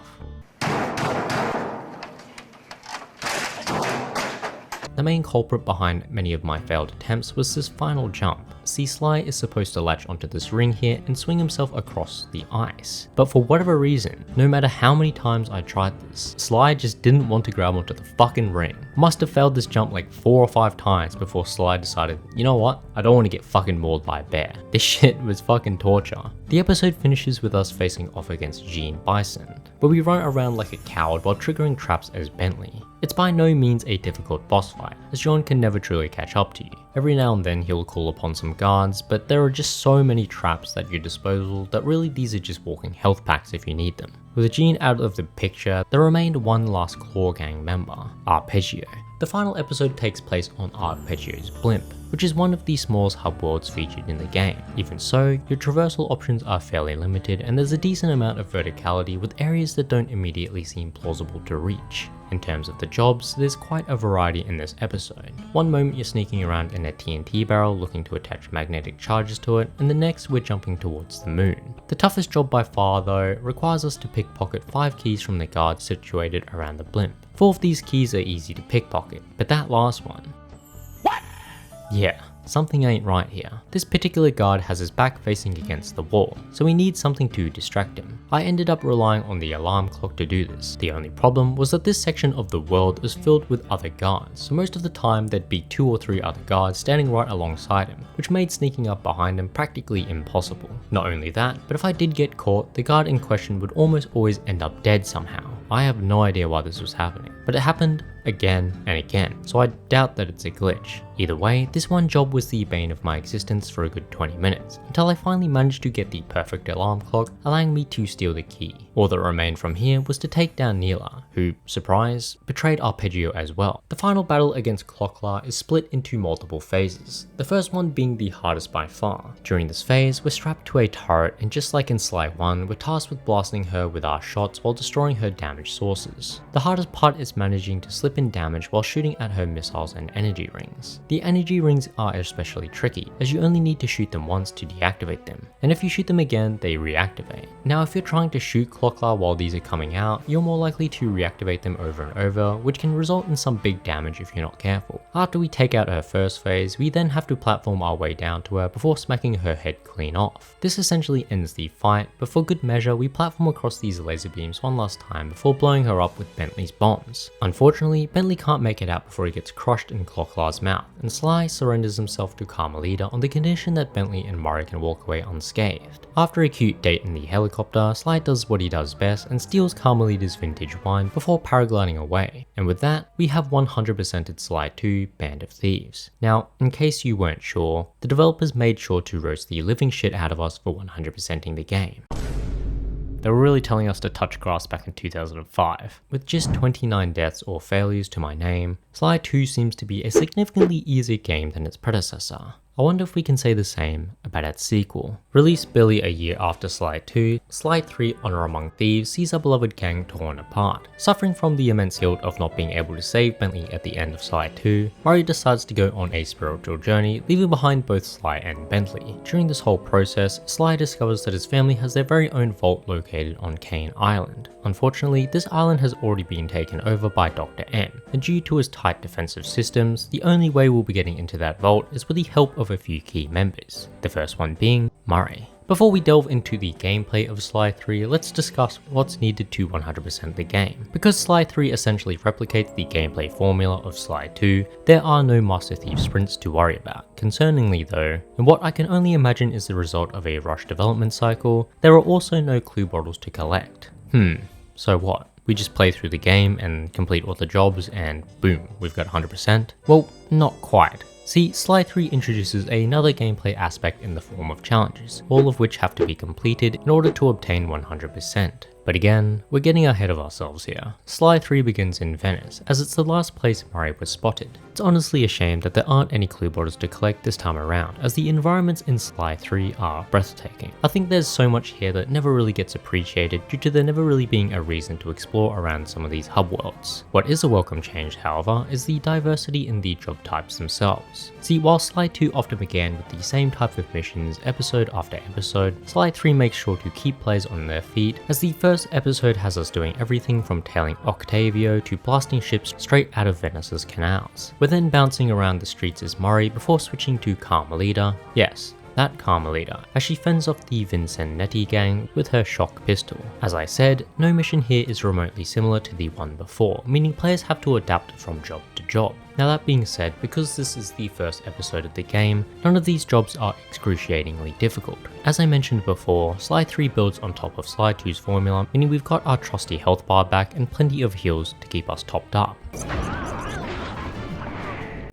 The main culprit behind many of my failed attempts was this final jump. See, Sly is supposed to latch onto this ring here and swing himself across the ice. But for whatever reason, no matter how many times I tried this, Sly just didn't want to grab onto the fucking ring. Must have failed this jump like 4 or 5 times before Sly decided, you know what, I don't want to get fucking mauled by a bear. This shit was fucking torture. The episode finishes with us facing off against Gene Bison, but we run around like a coward while triggering traps as Bentley. It's by no means a difficult boss fight, as John can never truly catch up to you. Every now and then he'll call upon some guards, but there are just so many traps at your disposal that really these are just walking health packs if you need them. With Gene out of the picture, there remained one last Claw Gang member, Arpeggio. The final episode takes place on Arpeggio's blimp, which is one of the smallest hub worlds featured in the game. Even so, your traversal options are fairly limited and there's a decent amount of verticality with areas that don't immediately seem plausible to reach. In terms of the jobs, there's quite a variety in this episode. One moment you're sneaking around in a TNT barrel looking to attach magnetic charges to it, and the next we're jumping towards the moon. The toughest job by far though requires us to pickpocket 5 keys from the guards situated around the blimp. 4 of these keys are easy to pickpocket, but that last one... What? Yeah. Something ain't right here. This particular guard has his back facing against the wall, so we need something to distract him. I ended up relying on the alarm clock to do this. The only problem was that this section of the world is filled with other guards, so most of the time there'd be 2 or 3 other guards standing right alongside him, which made sneaking up behind him practically impossible. Not only that, but if I did get caught, the guard in question would almost always end up dead somehow. I have no idea why this was happening, but it happened again and again, so I doubt that it's a glitch. Either way, this one job was the bane of my existence for a good 20 minutes, until I finally managed to get the perfect alarm clock, allowing me to steal the key. All that remained from here was to take down Neela, who, surprise, betrayed Arpeggio as well. The final battle against Clockwork is split into multiple phases, the first one being the hardest by far. During this phase, we're strapped to a turret, and just like in Sly 1, we're tasked with blasting her with our shots while destroying her damage sources. The hardest part is managing to slip in damage while shooting at her missiles and energy rings. The energy rings are especially tricky, as you only need to shoot them once to deactivate them, and if you shoot them again, they reactivate. Now if you're trying to shoot Clockwork while these are coming out, you're more likely to reactivate them over and over, which can result in some big damage if you're not careful. After we take out her first phase, we then have to platform our way down to her before smacking her head clean off. This essentially ends the fight, but for good measure, we platform across these laser beams one last time before blowing her up with Bentley's bombs. Unfortunately, Bentley can't make it out before he gets crushed in Clockwork's mouth, and Sly surrenders himself to Carmelita on the condition that Bentley and Murray can walk away unscathed. After a cute date in the helicopter, Sly does what he does best and steals Carmelita's vintage wine before paragliding away, and with that, we have 100%ed Sly 2 Band of Thieves. Now, in case you weren't sure, the developers made sure to roast the living shit out of us for 100%ing the game. They were really telling us to touch grass back in 2005. With just 29 deaths or failures to my name, Sly 2 seems to be a significantly easier game than its predecessor. I wonder if we can say the same about its sequel. Released barely a year after Sly 2, Sly 3 Honor Among Thieves sees our beloved gang torn apart. Suffering from the immense guilt of not being able to save Bentley at the end of Sly 2, Murray decides to go on a spiritual journey, leaving behind both Sly and Bentley. During this whole process, Sly discovers that his family has their very own vault located on Kane Island. Unfortunately, this island has already been taken over by Dr. M, and due to his tight defensive systems, the only way we'll be getting into that vault is with the help of a few key members, the first one being Murray. Before we delve into the gameplay of Sly 3, let's discuss what's needed to 100% the game. Because Sly 3 essentially replicates the gameplay formula of Sly 2, there are no Master Thief sprints to worry about. Concerningly though, and what I can only imagine is the result of a rushed development cycle, there are also no clue bottles to collect. So what? We just play through the game and complete all the jobs and boom, we've got 100%? Well, not quite. See, Sly 3 introduces another gameplay aspect in the form of challenges, all of which have to be completed in order to obtain 100%. But again, we're getting ahead of ourselves here. Sly 3 begins in Venice, as it's the last place Murray was spotted. It's honestly a shame that there aren't any clue bottles to collect this time around, as the environments in Sly 3 are breathtaking. I think there's so much here that never really gets appreciated due to there never really being a reason to explore around some of these hub worlds. What is a welcome change, however, is the diversity in the job types themselves. See, while Sly 2 often began with the same type of missions episode after episode, Sly 3 makes sure to keep players on their feet, as the first episode has us doing everything from tailing Octavio to blasting ships straight out of Venice's canals. We're then bouncing around the streets as Murray before switching to Carmelita, yes, that Carmelita, as she fends off the Vincennetti gang with her shock pistol. As I said, no mission here is remotely similar to the one before, meaning players have to adapt from job to job. Now that being said, because this is the first episode of the game, none of these jobs are excruciatingly difficult. As I mentioned before, Sly 3 builds on top of Sly 2's formula, meaning we've got our trusty health bar back and plenty of heals to keep us topped up.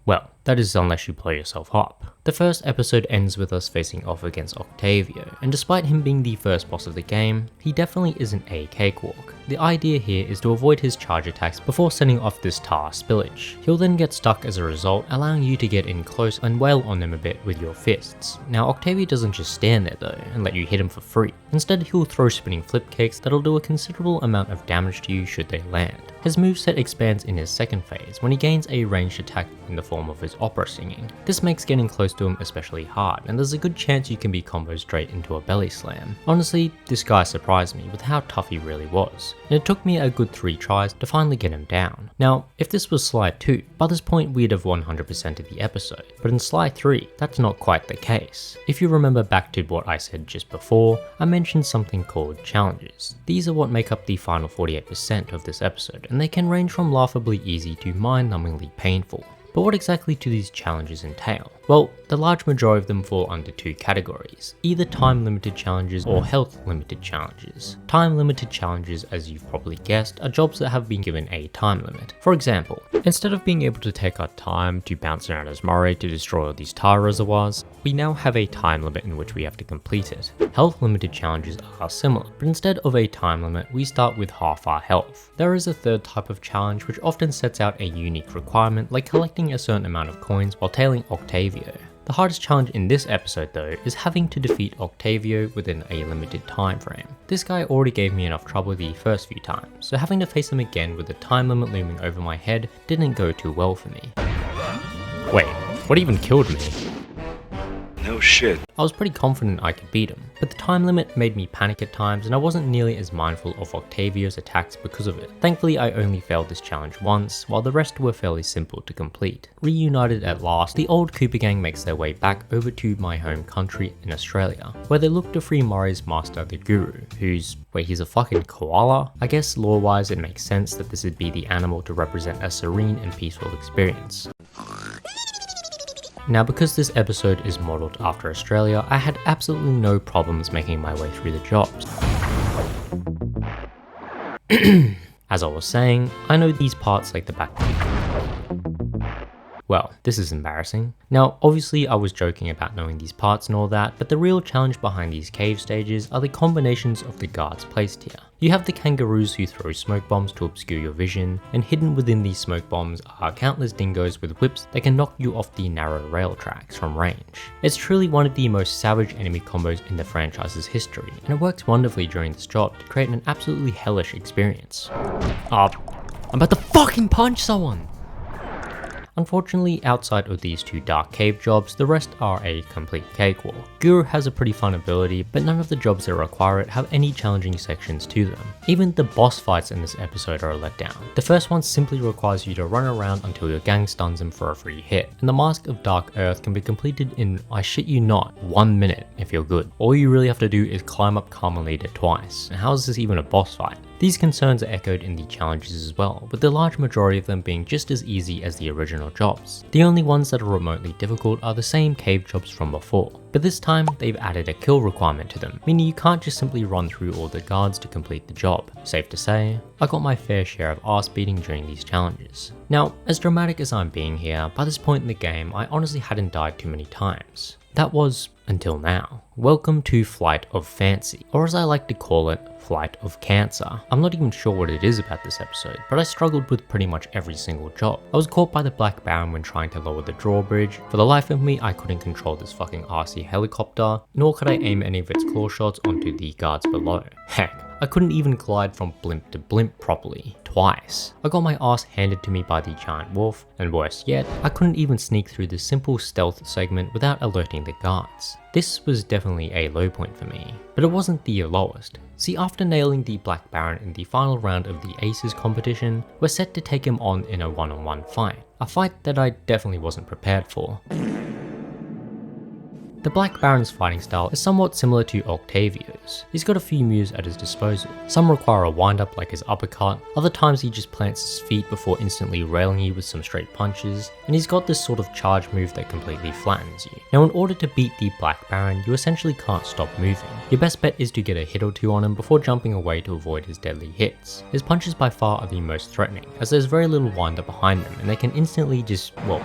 Well, that is unless you blow yourself up. The first episode ends with us facing off against Octavio, and despite him being the first boss of the game, he definitely isn't a cakewalk. The idea here is to avoid his charge attacks before sending off this tar spillage. He'll then get stuck as a result, allowing you to get in close and wail on him a bit with your fists. Now Octavio doesn't just stand there though, and let you hit him for free. Instead he'll throw spinning flip kicks that'll do a considerable amount of damage to you should they land. His moveset expands in his second phase when he gains a ranged attack in the form of his opera singing. This makes getting close to him especially hard, and there's a good chance you can be comboed straight into a belly slam. Honestly, this guy surprised me with how tough he really was, and it took me a good 3 tries to finally get him down. Now, if this was Sly 2, by this point we'd have 100% of the episode, but in Sly 3, that's not quite the case. If you remember back to what I said just before, I mentioned something called challenges. These are what make up the final 48% of this episode, and they can range from laughably easy to mind-numbingly painful. But what exactly do these challenges entail? Well, the large majority of them fall under two categories, either time limited challenges or health limited challenges. Time limited challenges, as you've probably guessed, are jobs that have been given a time limit. For example, instead of being able to take our time to bounce around as Murray to destroy all these tar reservoirs, we now have a time limit in which we have to complete it. Health limited challenges are similar, but instead of a time limit, we start with half our health. There is a third type of challenge which often sets out a unique requirement, like collecting a certain amount of coins while tailing Octavio. The hardest challenge in this episode though is having to defeat Octavio within a limited time frame. This guy already gave me enough trouble the first few times, so having to face him again with the time limit looming over my head didn't go too well for me. Wait, what even killed me? No shit. I was pretty confident I could beat him, but the time limit made me panic at times and I wasn't nearly as mindful of Octavio's attacks because of it. Thankfully I only failed this challenge once, while the rest were fairly simple to complete. Reunited at last, the old Cooper gang makes their way back over to my home country in Australia, where they look to free Murray's master, the Guru, who's, wait, he's a fucking koala? I guess lore-wise it makes sense that this would be the animal to represent a serene and peaceful experience. Now, because this episode is modelled after Australia, I had absolutely no problems making my way through the jobs. As I was saying, I know these parts like the back of my. Well, this is embarrassing. Now, obviously I was joking about knowing these parts and all that, but the real challenge behind these cave stages are the combinations of the guards placed here. You have the kangaroos who throw smoke bombs to obscure your vision, and hidden within these smoke bombs are countless dingoes with whips that can knock you off the narrow rail tracks from range. It's truly one of the most savage enemy combos in the franchise's history, and it works wonderfully during this job to create an absolutely hellish experience. I'm about to fucking punch someone! Unfortunately, outside of these two dark cave jobs, the rest are a complete cakewalk. Guru has a pretty fun ability, but none of the jobs that require it have any challenging sections to them. Even the boss fights in this episode are a letdown. The first one simply requires you to run around until your gang stuns him for a free hit, and the Mask of Dark Earth can be completed in, I shit you not, 1 minute if you're good. All you really have to do is climb up Carmelita twice, and how is this even a boss fight? These concerns are echoed in the challenges as well, with the large majority of them being just as easy as the original jobs. The only ones that are remotely difficult are the same cave jobs from before, but this time they've added a kill requirement to them, meaning you can't just simply run through all the guards to complete the job. Safe to say, I got my fair share of ass beating during these challenges. Now, as dramatic as I'm being here, by this point in the game I honestly hadn't died too many times. That was until now. Welcome to Flight of Fancy, or as I like to call it, Flight of Cancer. I'm not even sure what it is about this episode, but I struggled with pretty much every single job. I was caught by the Black Baron when trying to lower the drawbridge. For the life of me, I couldn't control this fucking RC helicopter, nor could I aim any of its claw shots onto the guards below. Heck, I couldn't even glide from blimp to blimp properly. Twice. I got my ass handed to me by the giant wolf, and worse yet, I couldn't even sneak through the simple stealth segment without alerting the guards. This was definitely a low point for me, but it wasn't the lowest. See, after nailing the Black Baron in the final round of the Aces competition, we're set to take him on in a one-on-one fight. A fight that I definitely wasn't prepared for. The Black Baron's fighting style is somewhat similar to Octavio's. He's got a few moves at his disposal. Some require a wind-up like his uppercut, other times he just plants his feet before instantly railing you with some straight punches, and he's got this sort of charge move that completely flattens you. Now in order to beat the Black Baron, you essentially can't stop moving. Your best bet is to get a hit or two on him before jumping away to avoid his deadly hits. His punches by far are the most threatening, as there's very little wind-up behind them and they can instantly just, well,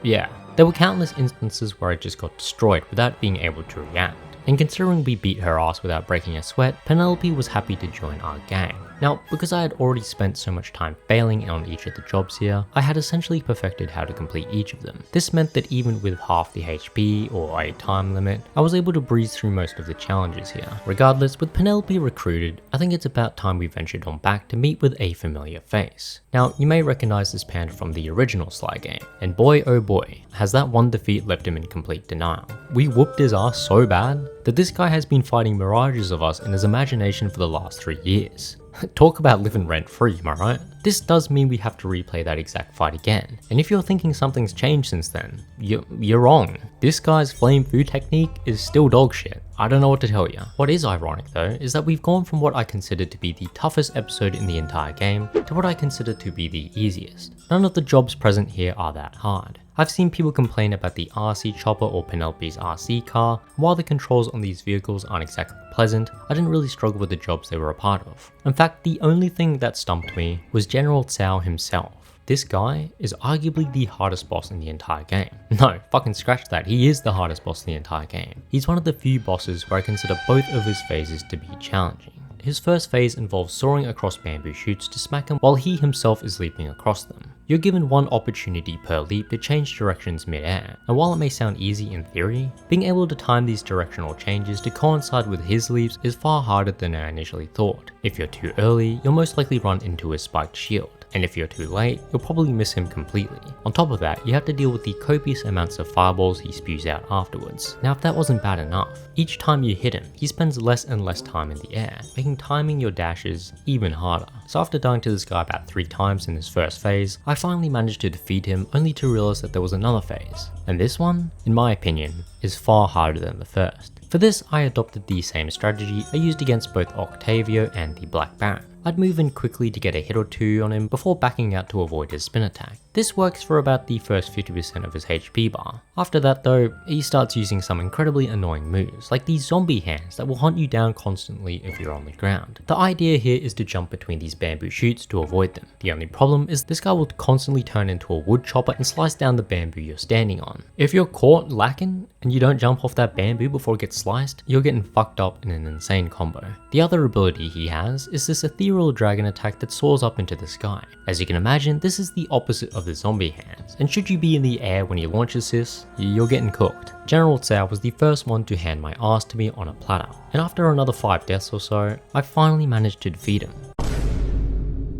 yeah. There were countless instances where I just got destroyed without being able to react, and considering we beat her ass without breaking a sweat, Penelope was happy to join our gang. Now, because I had already spent so much time failing on each of the jobs here, I had essentially perfected how to complete each of them. This meant that even with half the HP or a time limit, I was able to breeze through most of the challenges here. Regardless, with Penelope recruited, I think it's about time we ventured on back to meet with a familiar face. Now, you may recognize this panda from the original Sly game, and boy oh boy, has that one defeat left him in complete denial. We whooped his ass so bad that this guy has been fighting mirages of us in his imagination for the last 3 years. Talk about living rent free, am I right? this does mean we have to replay that exact fight again. And if you're thinking something's changed since then, you're wrong. This guy's flame fu technique is still dog shit. I don't know what to tell you. What is ironic though is that we've gone from what I consider to be the toughest episode in the entire game to what I consider to be the easiest. None of the jobs present here are that hard. I've seen people complain about the RC chopper or Penelope's RC car. While the controls on these vehicles aren't exactly pleasant, I didn't really struggle with the jobs they were a part of. In fact, the only thing that stumped me was General Tsao himself. This guy is arguably the hardest boss in the entire game. No, fucking scratch that, he is the hardest boss in the entire game. He's one of the few bosses where I consider both of his phases to be challenging. His first phase involves soaring across bamboo shoots to smack him while he himself is leaping across them. You're given one opportunity per leap to change directions mid-air, and while it may sound easy in theory, being able to time these directional changes to coincide with his leaps is far harder than I initially thought. If you're too early, you'll most likely run into his spiked shield. And if you're too late, you'll probably miss him completely. On top of that, you have to deal with the copious amounts of fireballs he spews out afterwards. Now if that wasn't bad enough, each time you hit him, he spends less and less time in the air, making timing your dashes even harder. So after dying to this guy about 3 times in his first phase, I finally managed to defeat him only to realize that there was another phase. And this one, in my opinion, is far harder than the first. For this, I adopted the same strategy I used against both Octavio and the Black Baron. I'd move in quickly to get a hit or two on him before backing out to avoid his spin attack. This works for about the first 50% of his HP bar. After that though, he starts using some incredibly annoying moves, like these zombie hands that will hunt you down constantly if you're on the ground. The idea here is to jump between these bamboo shoots to avoid them. The only problem is this guy will constantly turn into a wood chopper and slice down the bamboo you're standing on. If you're caught lacking and you don't jump off that bamboo before it gets sliced, you're getting fucked up in an insane combo. The other ability he has is this ethereal dragon attack that soars up into the sky. As you can imagine, this is the opposite of the zombie hands, and should you be in the air when he launches this, you're getting cooked. General Tsao was the first one to hand my ass to me on a platter, and after another 5 deaths or so, I finally managed to defeat him.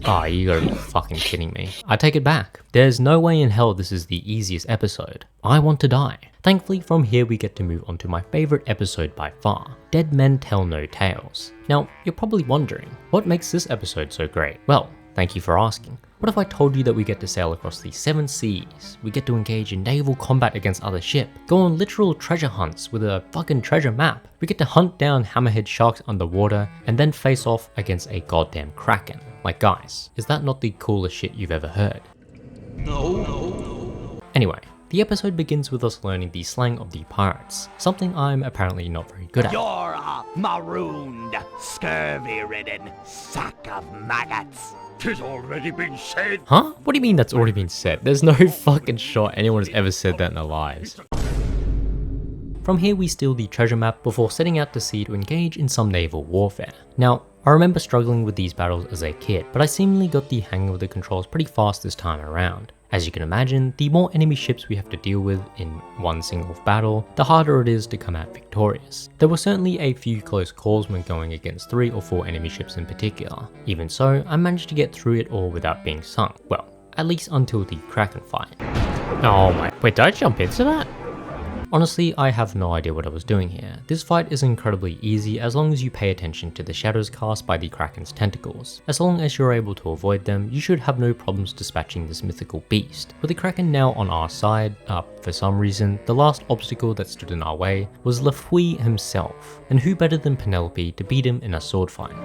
Ah, you gotta be fucking kidding me. I take it back. There's no way in hell this is the easiest episode. I want to die. Thankfully, from here we get to move on to my favorite episode by far, Dead Men Tell No Tales. Now, you're probably wondering, what makes this episode so great? Well, thank you for asking. What if I told you that we get to sail across the 7 seas, we get to engage in naval combat against other ships, go on literal treasure hunts with a fucking treasure map, we get to hunt down hammerhead sharks underwater, and then face off against a goddamn kraken. Like guys, is that not the coolest shit you've ever heard? No. Anyway, the episode begins with us learning the slang of the pirates, something I'm apparently not very good at. You're a marooned, scurvy-ridden sack of maggots. 'Tis already been said. Huh? What do you mean that's already been said? There's no fucking shot anyone has ever said that in their lives. From here we steal the treasure map before setting out to sea to engage in some naval warfare. Now, I remember struggling with these battles as a kid, but I seemingly got the hang of the controls pretty fast this time around. As you can imagine, the more enemy ships we have to deal with in one single battle, the harder it is to come out victorious. There were certainly a few close calls when going against 3 or 4 enemy ships in particular. Even so, I managed to get through it all without being sunk. Well, at least until the Kraken fight. Oh my, wait, did I jump into that? Honestly, I have no idea what I was doing here. This fight is incredibly easy as long as you pay attention to the shadows cast by the Kraken's tentacles. As long as you're able to avoid them, you should have no problems dispatching this mythical beast. With the Kraken now on our side, for some reason, the last obstacle that stood in our way was Lafui himself, and who better than Penelope to beat him in a sword fight?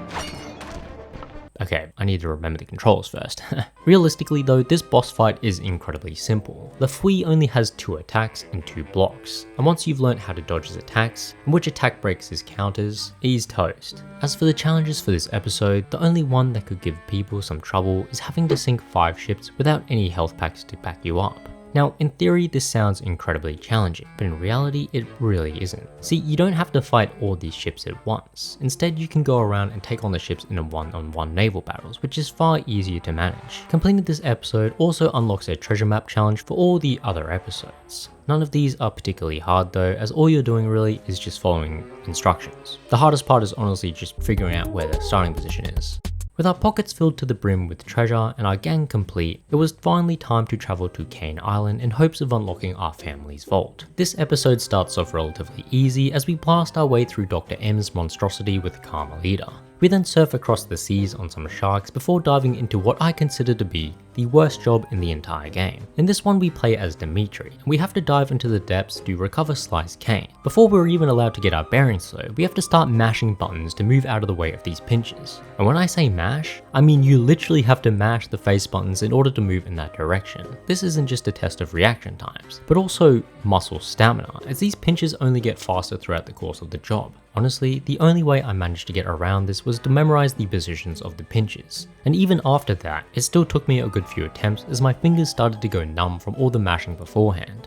Okay, I need to remember the controls first. Realistically though, this boss fight is incredibly simple. Lafui only has 2 attacks and 2 blocks, and once you've learnt how to dodge his attacks, and which attack breaks his counters, he's toast. As for the challenges for this episode, the only one that could give people some trouble is having to sink 5 ships without any health packs to back you up. Now, in theory, this sounds incredibly challenging, but in reality, it really isn't. See, you don't have to fight all these ships at once. Instead, you can go around and take on the ships in a one-on-one naval battles, which is far easier to manage. Completing this episode also unlocks a treasure map challenge for all the other episodes. None of these are particularly hard though, as all you're doing really is just following instructions. The hardest part is honestly just figuring out where the starting position is. With our pockets filled to the brim with treasure and our gang complete, it was finally time to travel to Kane Island in hopes of unlocking our family's vault. This episode starts off relatively easy as we blast our way through Dr. M's monstrosity with Carmelita. We then surf across the seas on some sharks before diving into what I consider to be the worst job in the entire game. In this one we play as Dimitri, and we have to dive into the depths to recover Sly's cane. Before we're even allowed to get our bearings though, we have to start mashing buttons to move out of the way of these pinches. And when I say mash, I mean you literally have to mash the face buttons in order to move in that direction. This isn't just a test of reaction times, but also muscle stamina, as these pinches only get faster throughout the course of the job. Honestly, the only way I managed to get around this was to memorize the positions of the pinches. And even after that, it still took me a good few attempts as my fingers started to go numb from all the mashing beforehand.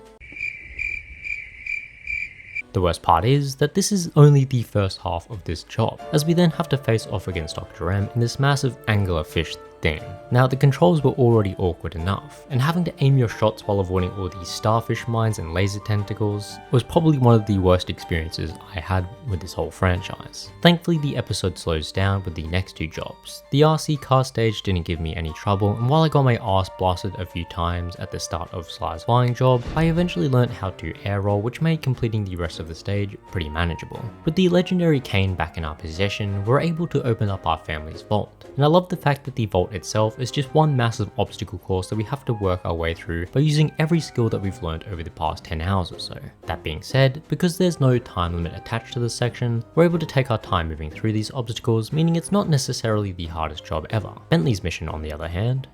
The worst part is that this is only the first half of this job, as we then have to face off against Dr. M in this massive angular fish thing. Now the controls were already awkward enough, and having to aim your shots while avoiding all these starfish mines and laser tentacles was probably one of the worst experiences I had with this whole franchise. Thankfully the episode slows down with the next two jobs. The RC car stage didn't give me any trouble, and while I got my ass blasted a few times at the start of Sly's flying job, I eventually learnt how to air roll, which made completing the rest of the stage pretty manageable. With the legendary cane back in our possession, we're able to open up our family's vault, and I love the fact that the vault itself is just one massive obstacle course that we have to work our way through by using every skill that we've learned over the past 10 hours or so. That being said, because there's no time limit attached to this section, we're able to take our time moving through these obstacles, meaning it's not necessarily the hardest job ever. Bentley's mission, on the other hand,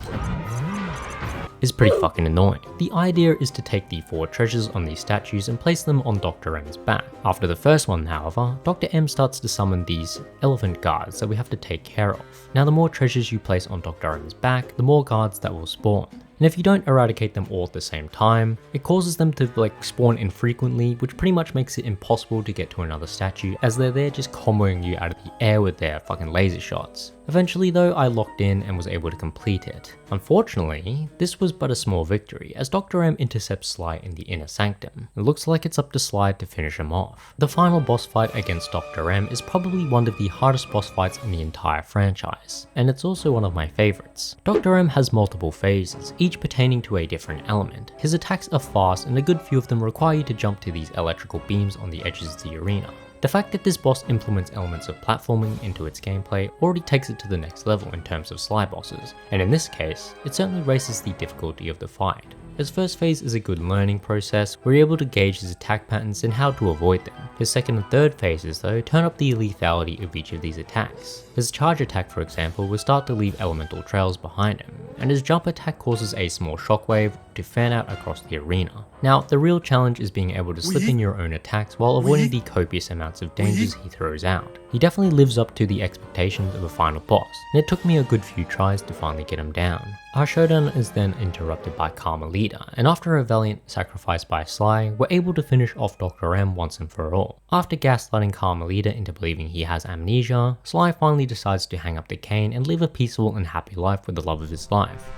is pretty fucking annoying. The idea is to take the 4 treasures on these statues and place them on Dr. M's back. After the first one, however, Dr. M starts to summon these elephant guards that we have to take care of. Now the more treasures you place on Dr. M's back, the more guards that will spawn. And if you don't eradicate them all at the same time, it causes them to spawn infrequently, which pretty much makes it impossible to get to another statue, as they're there just comboing you out of the air with their fucking laser shots. Eventually though, I locked in and was able to complete it. Unfortunately, this was but a small victory, as Dr. M intercepts Sly in the inner sanctum. It looks like it's up to Sly to finish him off. The final boss fight against Dr. M is probably one of the hardest boss fights in the entire franchise, and it's also one of my favorites. Dr. M has multiple phases, each pertaining to a different element. His attacks are fast, and a good few of them require you to jump to these electrical beams on the edges of the arena. The fact that this boss implements elements of platforming into its gameplay already takes it to the next level in terms of Sly bosses, and in this case, it certainly raises the difficulty of the fight. His first phase is a good learning process, where you're able to gauge his attack patterns and how to avoid them. His second and third phases though turn up the lethality of each of these attacks. His charge attack, for example, will start to leave elemental trails behind him, and his jump attack causes a small shockwave to fan out across the arena. Now, the real challenge is being able to slip in your own attacks while avoiding the copious amounts of dangers he throws out. He definitely lives up to the expectations of a final boss, and it took me a good few tries to finally get him down. Our showdown is then interrupted by Carmelita, and after a valiant sacrifice by Sly, we're able to finish off Dr. M once and for all. After gaslighting Carmelita into believing he has amnesia, Sly finally decides to hang up the cane and live a peaceful and happy life with the love of his life.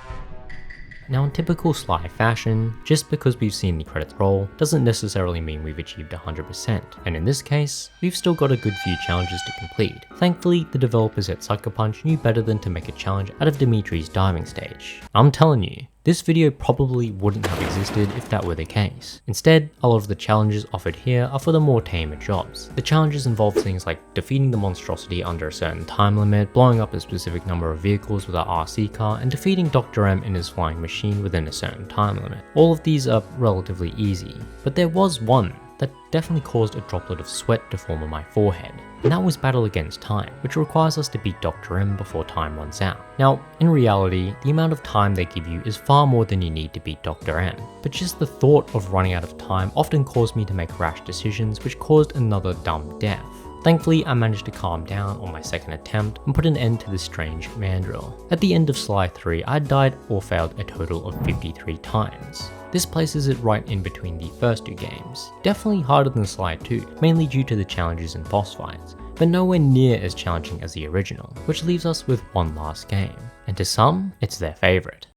Now in typical Sly fashion, just because we've seen the credits roll doesn't necessarily mean we've achieved 100%, and in this case, we've still got a good few challenges to complete. Thankfully, the developers at Sucker Punch knew better than to make a challenge out of Dimitri's diving stage. I'm telling you, this video probably wouldn't have existed if that were the case. Instead, a lot of the challenges offered here are for the more tamer jobs. The challenges involve things like defeating the monstrosity under a certain time limit, blowing up a specific number of vehicles with our RC car, and defeating Dr. M in his flying machine within a certain time limit. All of these are relatively easy, but there was one that definitely caused a droplet of sweat to form on my forehead, and that was Battle Against Time, which requires us to beat Dr. M before time runs out. Now, in reality, the amount of time they give you is far more than you need to beat Dr. M, but just the thought of running out of time often caused me to make rash decisions which caused another dumb death. Thankfully, I managed to calm down on my second attempt and put an end to this strange mandrill. At the end of Sly 3, I died or failed a total of 53 times. This places it right in between the first 2 games. Definitely harder than Sly 2, mainly due to the challenges and boss fights, but nowhere near as challenging as the original, which leaves us with one last game, and to some, it's their favourite.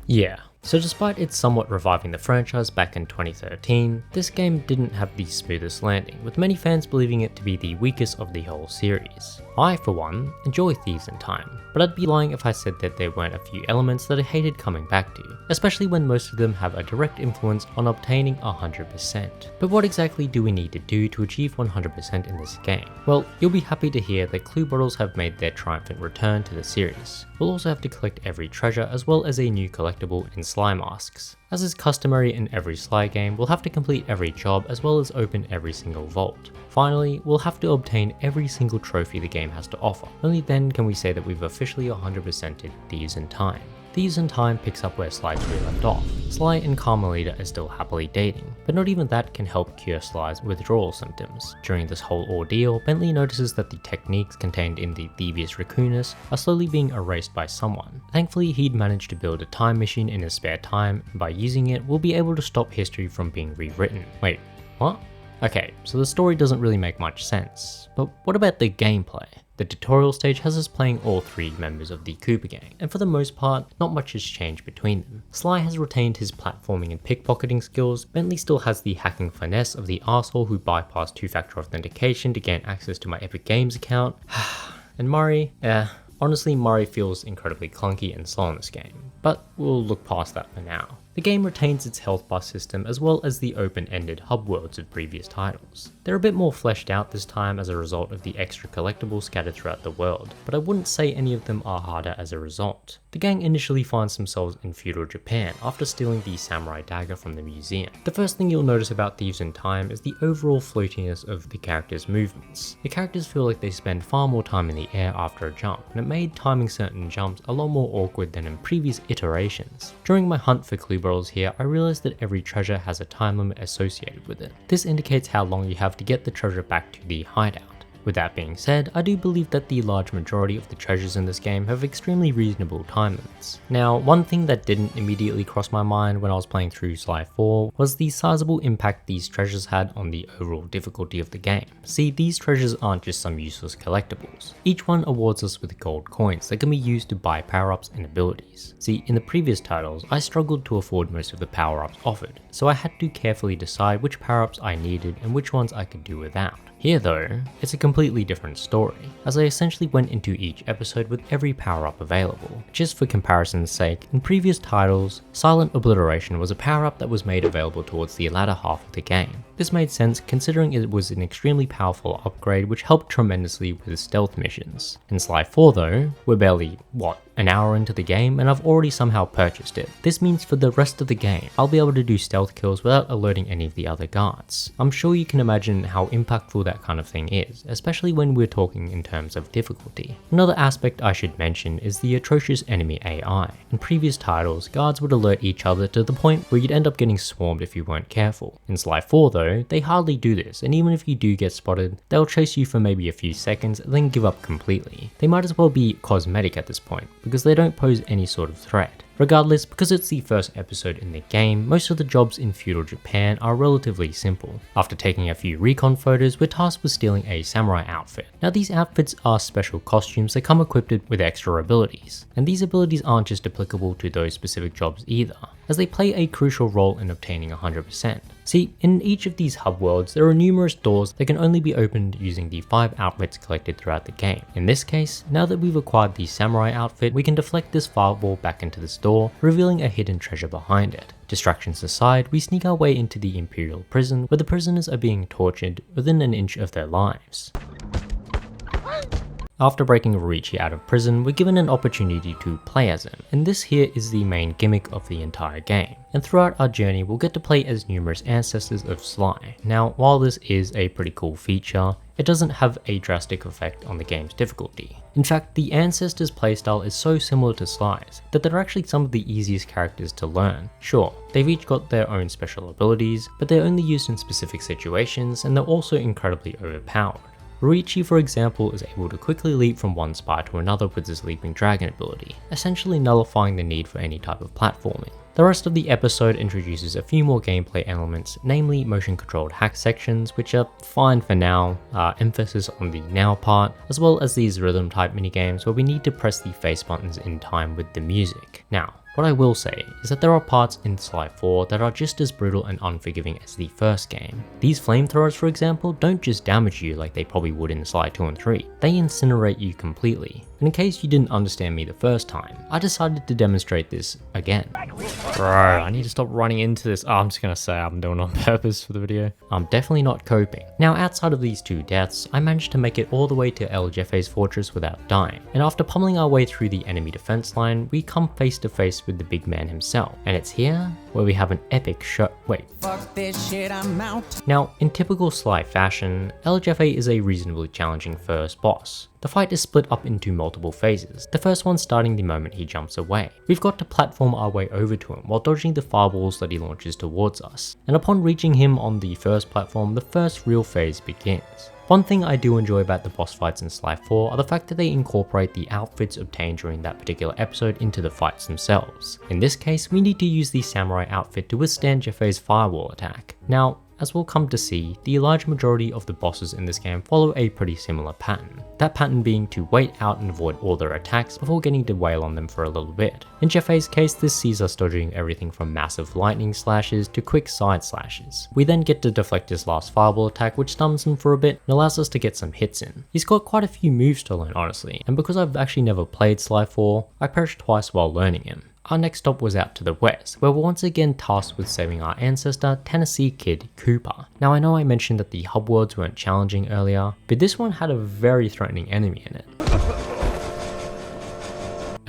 Yeah, so despite it somewhat reviving the franchise back in 2013, this game didn't have the smoothest landing, with many fans believing it to be the weakest of the whole series. I, for one, enjoy Thieves in Time, but I'd be lying if I said that there weren't a few elements that I hated coming back to, especially when most of them have a direct influence on obtaining 100%. But what exactly do we need to do to achieve 100% in this game? Well, you'll be happy to hear that clue bottles have made their triumphant return to the series. We'll also have to collect every treasure as well as a new collectible in Sly masks. As is customary in every Sly game, we'll have to complete every job as well as open every single vault. Finally, we'll have to obtain every single trophy the game has to offer. Only then can we say that we've officially 100%ed Thieves in Time. Thieves in Time picks up where Sly 3 left off. Sly and Carmelita are still happily dating, but not even that can help cure Sly's withdrawal symptoms. During this whole ordeal, Bentley notices that the techniques contained in the Thievius Raccoonus are slowly being erased by someone. Thankfully, he'd managed to build a time machine in his spare time, and by using it, we'll be able to stop history from being rewritten. Wait, what? Okay, so the story doesn't really make much sense, but what about the gameplay? The tutorial stage has us playing all three members of the Cooper gang, and for the most part, not much has changed between them. Sly has retained his platforming and pickpocketing skills, Bentley still has the hacking finesse of the arsehole who bypassed two-factor authentication to gain access to my Epic Games account, and Murray, honestly Murray feels incredibly clunky and slow in this game, but we'll look past that for now. The game retains its health bar system as well as the open-ended hub worlds of previous titles. They're a bit more fleshed out this time as a result of the extra collectibles scattered throughout the world, but I wouldn't say any of them are harder as a result. The gang initially finds themselves in Feudal Japan after stealing the samurai dagger from the museum. The first thing you'll notice about Thieves in Time is the overall floatiness of the characters' movements. The characters feel like they spend far more time in the air after a jump, and it made timing certain jumps a lot more awkward than in previous iterations. During my hunt for clue bottles here, I realized that every treasure has a time limit associated with it. This indicates how long you have to get the treasure back to the hideout. With that being said, I do believe that the large majority of the treasures in this game have extremely reasonable time limits. Now, one thing that didn't immediately cross my mind when I was playing through Sly 4 was the sizable impact these treasures had on the overall difficulty of the game. See, these treasures aren't just some useless collectibles. Each one awards us with gold coins that can be used to buy power-ups and abilities. See, in the previous titles, I struggled to afford most of the power-ups offered, so I had to carefully decide which power-ups I needed and which ones I could do without. Here though, it's a completely different story, as I essentially went into each episode with every power-up available. Just for comparison's sake, in previous titles, Silent Obliteration was a power-up that was made available towards the latter half of the game. This made sense considering it was an extremely powerful upgrade which helped tremendously with stealth missions. In Sly 4 though, we're barely, an hour into the game and I've already somehow purchased it. This means for the rest of the game, I'll be able to do stealth kills without alerting any of the other guards. I'm sure you can imagine how impactful that kind of thing is, especially when we're talking in terms of difficulty. Another aspect I should mention is the atrocious enemy AI. In previous titles, guards would alert each other to the point where you'd end up getting swarmed if you weren't careful. In Sly 4 though, they hardly do this, and even if you do get spotted, they'll chase you for maybe a few seconds and then give up completely. They might as well be cosmetic at this point, because they don't pose any sort of threat. Regardless, because it's the first episode in the game, most of the jobs in Feudal Japan are relatively simple. After taking a few recon photos, we're tasked with stealing a samurai outfit. Now these outfits are special costumes that come equipped with extra abilities, and these abilities aren't just applicable to those specific jobs either, as they play a crucial role in obtaining 100%. See, in each of these hub worlds, there are numerous doors that can only be opened using the 5 outfits collected throughout the game. In this case, now that we've acquired the samurai outfit, we can deflect this fireball back into this door, revealing a hidden treasure behind it. Distractions aside, we sneak our way into the Imperial prison, where the prisoners are being tortured within an inch of their lives. After breaking Ricci out of prison, we're given an opportunity to play as him, and this here is the main gimmick of the entire game. And throughout our journey, we'll get to play as numerous ancestors of Sly. Now, while this is a pretty cool feature, it doesn't have a drastic effect on the game's difficulty. In fact, the Ancestors playstyle is so similar to Sly's that they're actually some of the easiest characters to learn. Sure, they've each got their own special abilities, but they're only used in specific situations and they're also incredibly overpowered. Ricci, for example, is able to quickly leap from one spire to another with his leaping dragon ability, essentially nullifying the need for any type of platforming. The rest of the episode introduces a few more gameplay elements, namely motion controlled hack sections, which are fine for now, emphasis on the now part, as well as these rhythm type minigames where we need to press the face buttons in time with the music. Now, What I will say is that there are parts in Sly 4 that are just as brutal and unforgiving as the first game. These flamethrowers, for example, don't just damage you like they probably would in Sly 2 and 3, they incinerate you completely. And in case you didn't understand me the first time, I decided to demonstrate this again. Bro, I need to stop running into this. Oh, I'm just gonna say I'm doing it on purpose for the video. I'm definitely not coping. Now, outside of these 2 deaths, I managed to make it all the way to El Jefe's fortress without dying. And after pummeling our way through the enemy defense line, we come face to face with the big man himself. And it's here where we have an epic show. Wait. Fuck this shit, I'm out. Now, in typical Sly fashion, El Jefe is a reasonably challenging first boss. The fight is split up into multiple phases, the first one starting the moment he jumps away. We've got to platform our way over to him while dodging the fireballs that he launches towards us, and upon reaching him on the first platform, the first real phase begins. One thing I do enjoy about the boss fights in Sly 4 are the fact that they incorporate the outfits obtained during that particular episode into the fights themselves. In this case, we need to use the samurai outfit to withstand Jefe's firewall attack. Now, as we'll come to see, the large majority of the bosses in this game follow a pretty similar pattern. That pattern being to wait out and avoid all their attacks before getting to wail on them for a little bit. In Jefe's case, this sees us dodging everything from massive lightning slashes to quick side slashes. We then get to deflect his last fireball attack, which stuns him for a bit and allows us to get some hits in. He's got quite a few moves to learn, honestly, and because I've actually never played Sly 4, I perished twice while learning him. Our next stop was out to the west, where we're once again tasked with saving our ancestor, Tennessee Kid Cooper. Now, I know I mentioned that the hub worlds weren't challenging earlier, but this one had a very threatening enemy in it.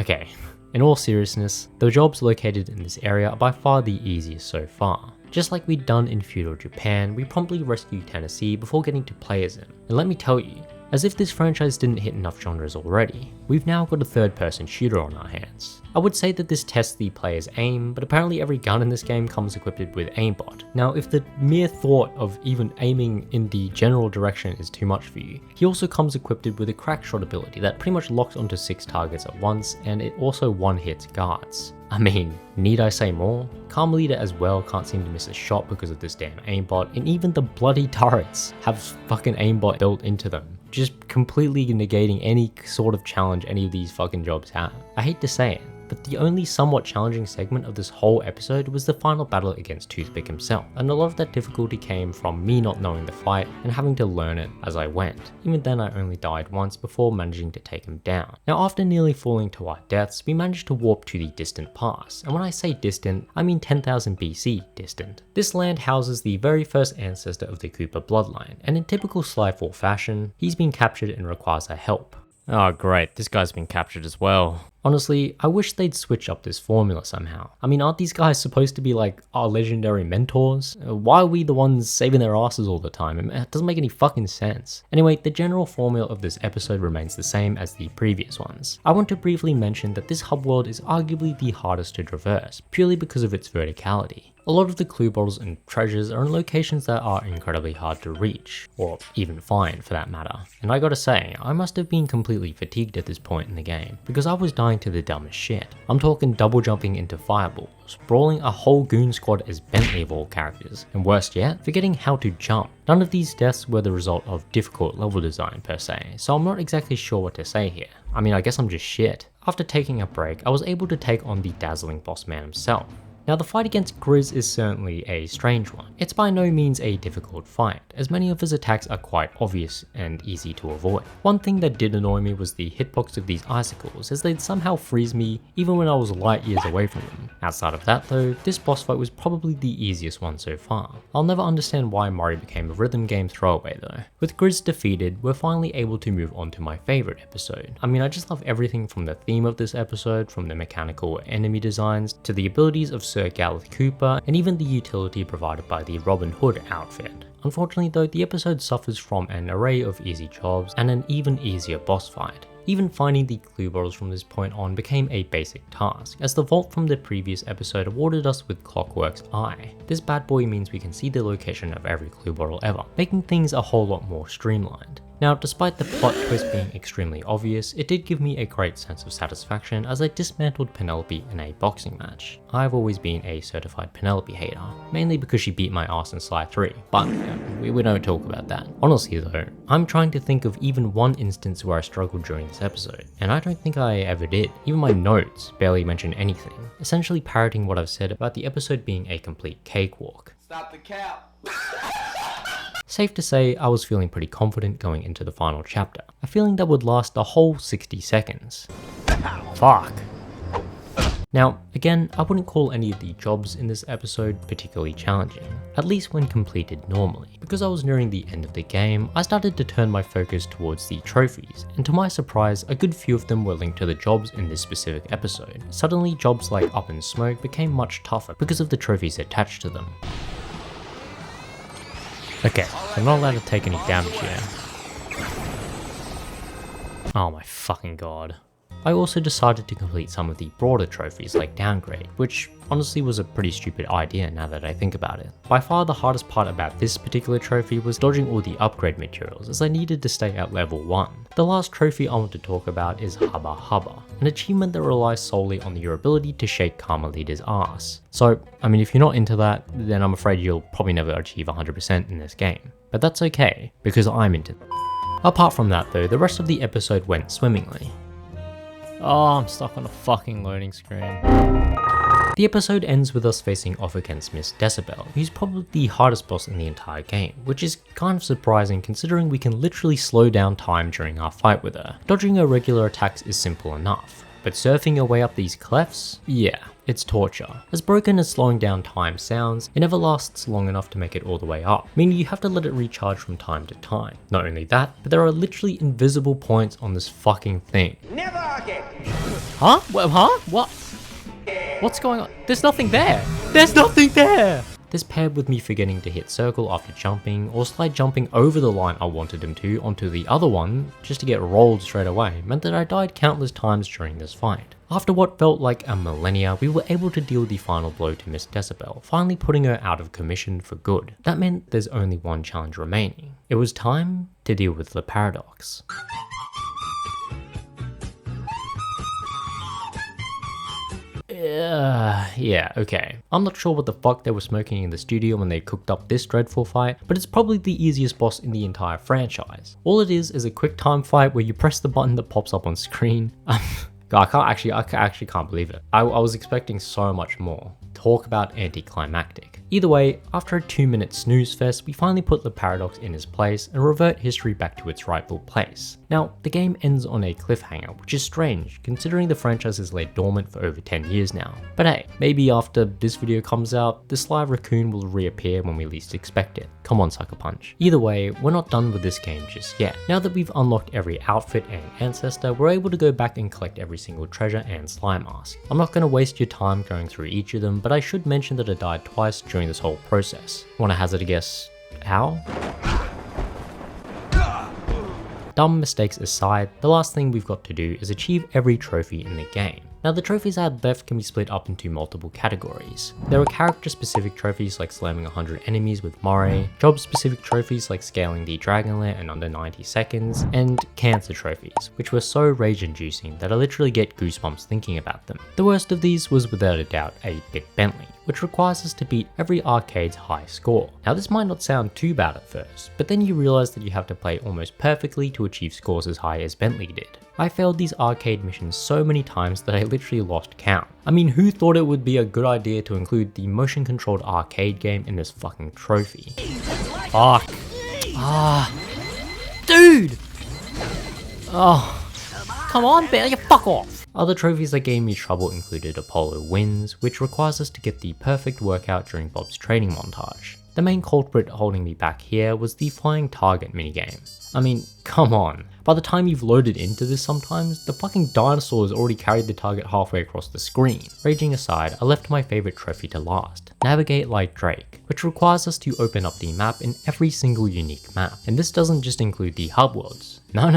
Okay, in all seriousness, the jobs located in this area are by far the easiest so far. Just like we'd done in Feudal Japan, we promptly rescued Tennessee before getting to play as him. And let me tell you, as if this franchise didn't hit enough genres already, we've now got a third-person shooter on our hands. I would say that this tests the player's aim, but apparently every gun in this game comes equipped with aimbot. Now, if the mere thought of even aiming in the general direction is too much for you, he also comes equipped with a crack shot ability that pretty much locks onto 6 targets at once, and it also one-hits guards. I mean, need I say more? Calm Leader as well can't seem to miss a shot because of this damn aimbot, and even the bloody turrets have fucking aimbot built into them, just completely negating any sort of challenge any of these fucking jobs have. I hate to say it, but the only somewhat challenging segment of this whole episode was the final battle against Toothpick himself, and a lot of that difficulty came from me not knowing the fight and having to learn it as I went. Even then I only died once before managing to take him down. Now, after nearly falling to our deaths, we managed to warp to the distant past, and when I say distant, I mean 10,000 BC distant. This land houses the very first ancestor of the Cooper bloodline, and in typical Sly 4 fashion, he's been captured and requires our help. Oh great, this guy's been captured as well. Honestly, I wish they'd switch up this formula somehow. I mean, aren't these guys supposed to be like our legendary mentors? Why are we the ones saving their asses all the time? It doesn't make any fucking sense. Anyway, the general formula of this episode remains the same as the previous ones. I want to briefly mention that this hub world is arguably the hardest to traverse, purely because of its verticality. A lot of the clue bottles and treasures are in locations that are incredibly hard to reach, or even find for that matter. And I gotta say, I must have been completely fatigued at this point in the game, because I was dying to the dumbest shit. I'm talking double jumping into fireballs, brawling a whole goon squad as Bentley of all characters, and worst yet, forgetting how to jump. None of these deaths were the result of difficult level design per se, so I'm not exactly sure what to say here. I mean, I guess I'm just shit. After taking a break, I was able to take on the dazzling boss man himself. Now, the fight against Grizz is certainly a strange one. It's by no means a difficult fight, as many of his attacks are quite obvious and easy to avoid. One thing that did annoy me was the hitbox of these icicles, as they'd somehow freeze me even when I was light years away from them. Outside of that though, this boss fight was probably the easiest one so far. I'll never understand why Murray became a rhythm game throwaway though. With Grizz defeated, we're finally able to move on to my favourite episode. I mean, I just love everything from the theme of this episode, from the mechanical enemy designs, to the abilities of Sir Gareth Cooper, and even the utility provided by the Robin Hood outfit. Unfortunately though, the episode suffers from an array of easy jobs and an even easier boss fight. Even finding the clue bottles from this point on became a basic task, as the vault from the previous episode awarded us with Clockwork's eye. This bad boy means we can see the location of every clue bottle ever, making things a whole lot more streamlined. Now, despite the plot twist being extremely obvious, it did give me a great sense of satisfaction as I dismantled Penelope in a boxing match. I've always been a certified Penelope hater, mainly because she beat my ass in Sly 3, but we don't talk about that. Honestly though, I'm trying to think of even one instance where I struggled during this episode, and I don't think I ever did. Even my notes barely mention anything, essentially parroting what I've said about the episode being a complete cakewalk. Stop the cap. Safe to say, I was feeling pretty confident going into the final chapter, a feeling that would last a whole 60 seconds. Fuck. Now, again, I wouldn't call any of the jobs in this episode particularly challenging, at least when completed normally. Because I was nearing the end of the game, I started to turn my focus towards the trophies, and to my surprise, a good few of them were linked to the jobs in this specific episode. Suddenly, jobs like Up in Smoke became much tougher because of the trophies attached to them. Okay, I'm not allowed to take any damage here. Oh my fucking god. I also decided to complete some of the broader trophies like Downgrade, which honestly was a pretty stupid idea now that I think about it. By far the hardest part about this particular trophy was dodging all the upgrade materials as I needed to stay at level 1. The last trophy I want to talk about is Hubba Hubba, an achievement that relies solely on your ability to shake Carmelita's ass. So, I mean, if you're not into that, then I'm afraid you'll probably never achieve 100% in this game. But that's okay, because I'm into that. Apart from that though, the rest of the episode went swimmingly. Oh, I'm stuck on a fucking loading screen. The episode ends with us facing off against Miss Decibel, who's probably the hardest boss in the entire game, which is kind of surprising considering we can literally slow down time during our fight with her. Dodging her regular attacks is simple enough, but surfing your way up these clefts? Yeah, it's torture. As broken as slowing down time sounds, it never lasts long enough to make it all the way up, meaning you have to let it recharge from time to time. Not only that, but there are literally invisible points on this fucking thing. Never again. Huh? Huh? What? What's going on? There's nothing there! There's nothing there! This paired with me forgetting to hit circle after jumping, or slide jumping over the line I wanted him to onto the other one just to get rolled straight away, meant that I died countless times during this fight. After what felt like a millennia, we were able to deal the final blow to Miss Decibel, finally putting her out of commission for good. That meant there's only one challenge remaining. It was time to deal with the paradox. Yeah, okay. I'm not sure what the fuck they were smoking in the studio when they cooked up this dreadful fight, but it's probably the easiest boss in the entire franchise. All it is a quick time fight where you press the button that pops up on screen. God, I actually can't believe it. I was expecting so much more. Talk about anticlimactic. Either way, after a 2-minute snooze fest, we finally put the paradox in its place and revert history back to its rightful place. Now, the game ends on a cliffhanger, which is strange, considering the franchise has laid dormant for over 10 years now. But hey, maybe after this video comes out, the Sly Raccoon will reappear when we least expect it. Come on, Sucker Punch. Either way, we're not done with this game just yet. Now that we've unlocked every outfit and ancestor, we're able to go back and collect every single treasure and slime mask. I'm not going to waste your time going through each of them, but I should mention that I died twice during this whole process. Want to hazard a guess how? Dumb mistakes aside, the last thing we've got to do is achieve every trophy in the game. Now the trophies I had left can be split up into multiple categories. There are character specific trophies like slamming 100 enemies with Moray, job specific trophies like scaling the Dragon Lair in under 90 seconds, and cancer trophies, which were so rage inducing that I literally get goosebumps thinking about them. The worst of these was without a doubt 8-Bit Bentley, which requires us to beat every arcade's high score. Now this might not sound too bad at first, but then you realize that you have to play almost perfectly to achieve scores as high as Bentley did. I failed these arcade missions so many times that I literally lost count. I mean, who thought it would be a good idea to include the motion controlled arcade game in this fucking trophy? Fuck. Dude! Oh, come on, Bentley, fuck off! Other trophies that gave me trouble included Apollo Wins, which requires us to get the perfect workout during Bob's training montage. The main culprit holding me back here was the flying target minigame. I mean, come on. By the time you've loaded into this sometimes, the fucking dinosaur has already carried the target halfway across the screen. Raging aside, I left my favourite trophy to last, Navigate Like Drake, which requires us to open up the map in every single unique map. And this doesn't just include the hub worlds. No.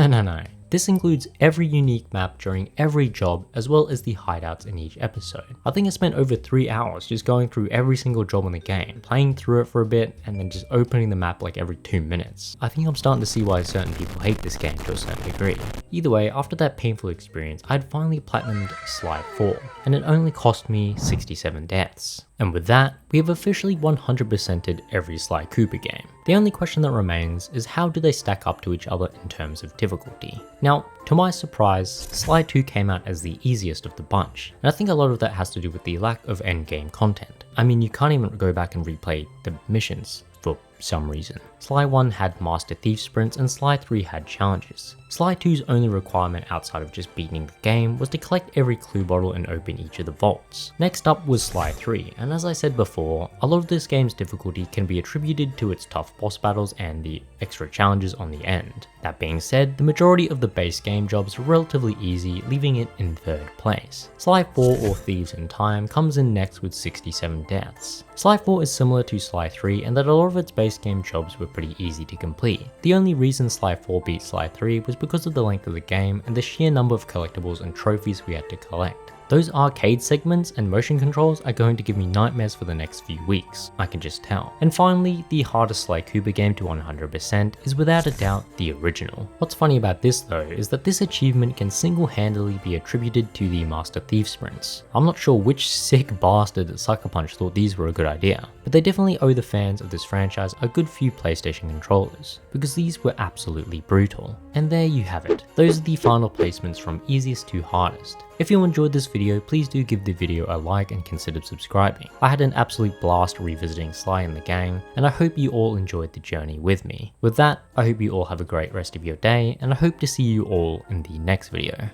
This includes every unique map during every job as well as the hideouts in each episode. I think I spent over 3 hours just going through every single job in the game, playing through it for a bit and then just opening the map like every 2 minutes. I think I'm starting to see why certain people hate this game to a certain degree. Either way, after that painful experience, I'd finally platinumed Sly 4, and it only cost me 67 deaths. And with that, we have officially 100%ed every Sly Cooper game. The only question that remains is how do they stack up to each other in terms of difficulty? Now, to my surprise, Sly 2 came out as the easiest of the bunch, and I think a lot of that has to do with the lack of endgame content. I mean, you can't even go back and replay the missions for some reason. Sly 1 had Master Thief sprints and Sly 3 had challenges. Sly 2's only requirement outside of just beating the game was to collect every clue bottle and open each of the vaults. Next up was Sly 3, and as I said before, a lot of this game's difficulty can be attributed to its tough boss battles and the extra challenges on the end. That being said, the majority of the base game jobs are relatively easy, leaving it in 3rd place. Sly 4 or Thieves in Time comes in next with 67 deaths. Sly 4 is similar to Sly 3 in that a lot of its base game jobs were pretty easy to complete. The only reason Sly 4 beat Sly 3 was because of the length of the game and the sheer number of collectibles and trophies we had to collect. Those arcade segments and motion controls are going to give me nightmares for the next few weeks, I can just tell. And finally, the hardest Sly Cooper game to 100% is without a doubt the original. What's funny about this though is that this achievement can single-handedly be attributed to the Master Thief sprints. I'm not sure which sick bastard at Sucker Punch thought these were a good idea, but they definitely owe the fans of this franchise a good few PlayStation controllers, because these were absolutely brutal. And there you have it. Those are the final placements from easiest to hardest. If you enjoyed this video, please do give the video a like and consider subscribing. I had an absolute blast revisiting Sly and the gang, and I hope you all enjoyed the journey with me. With that, I hope you all have a great rest of your day, and I hope to see you all in the next video.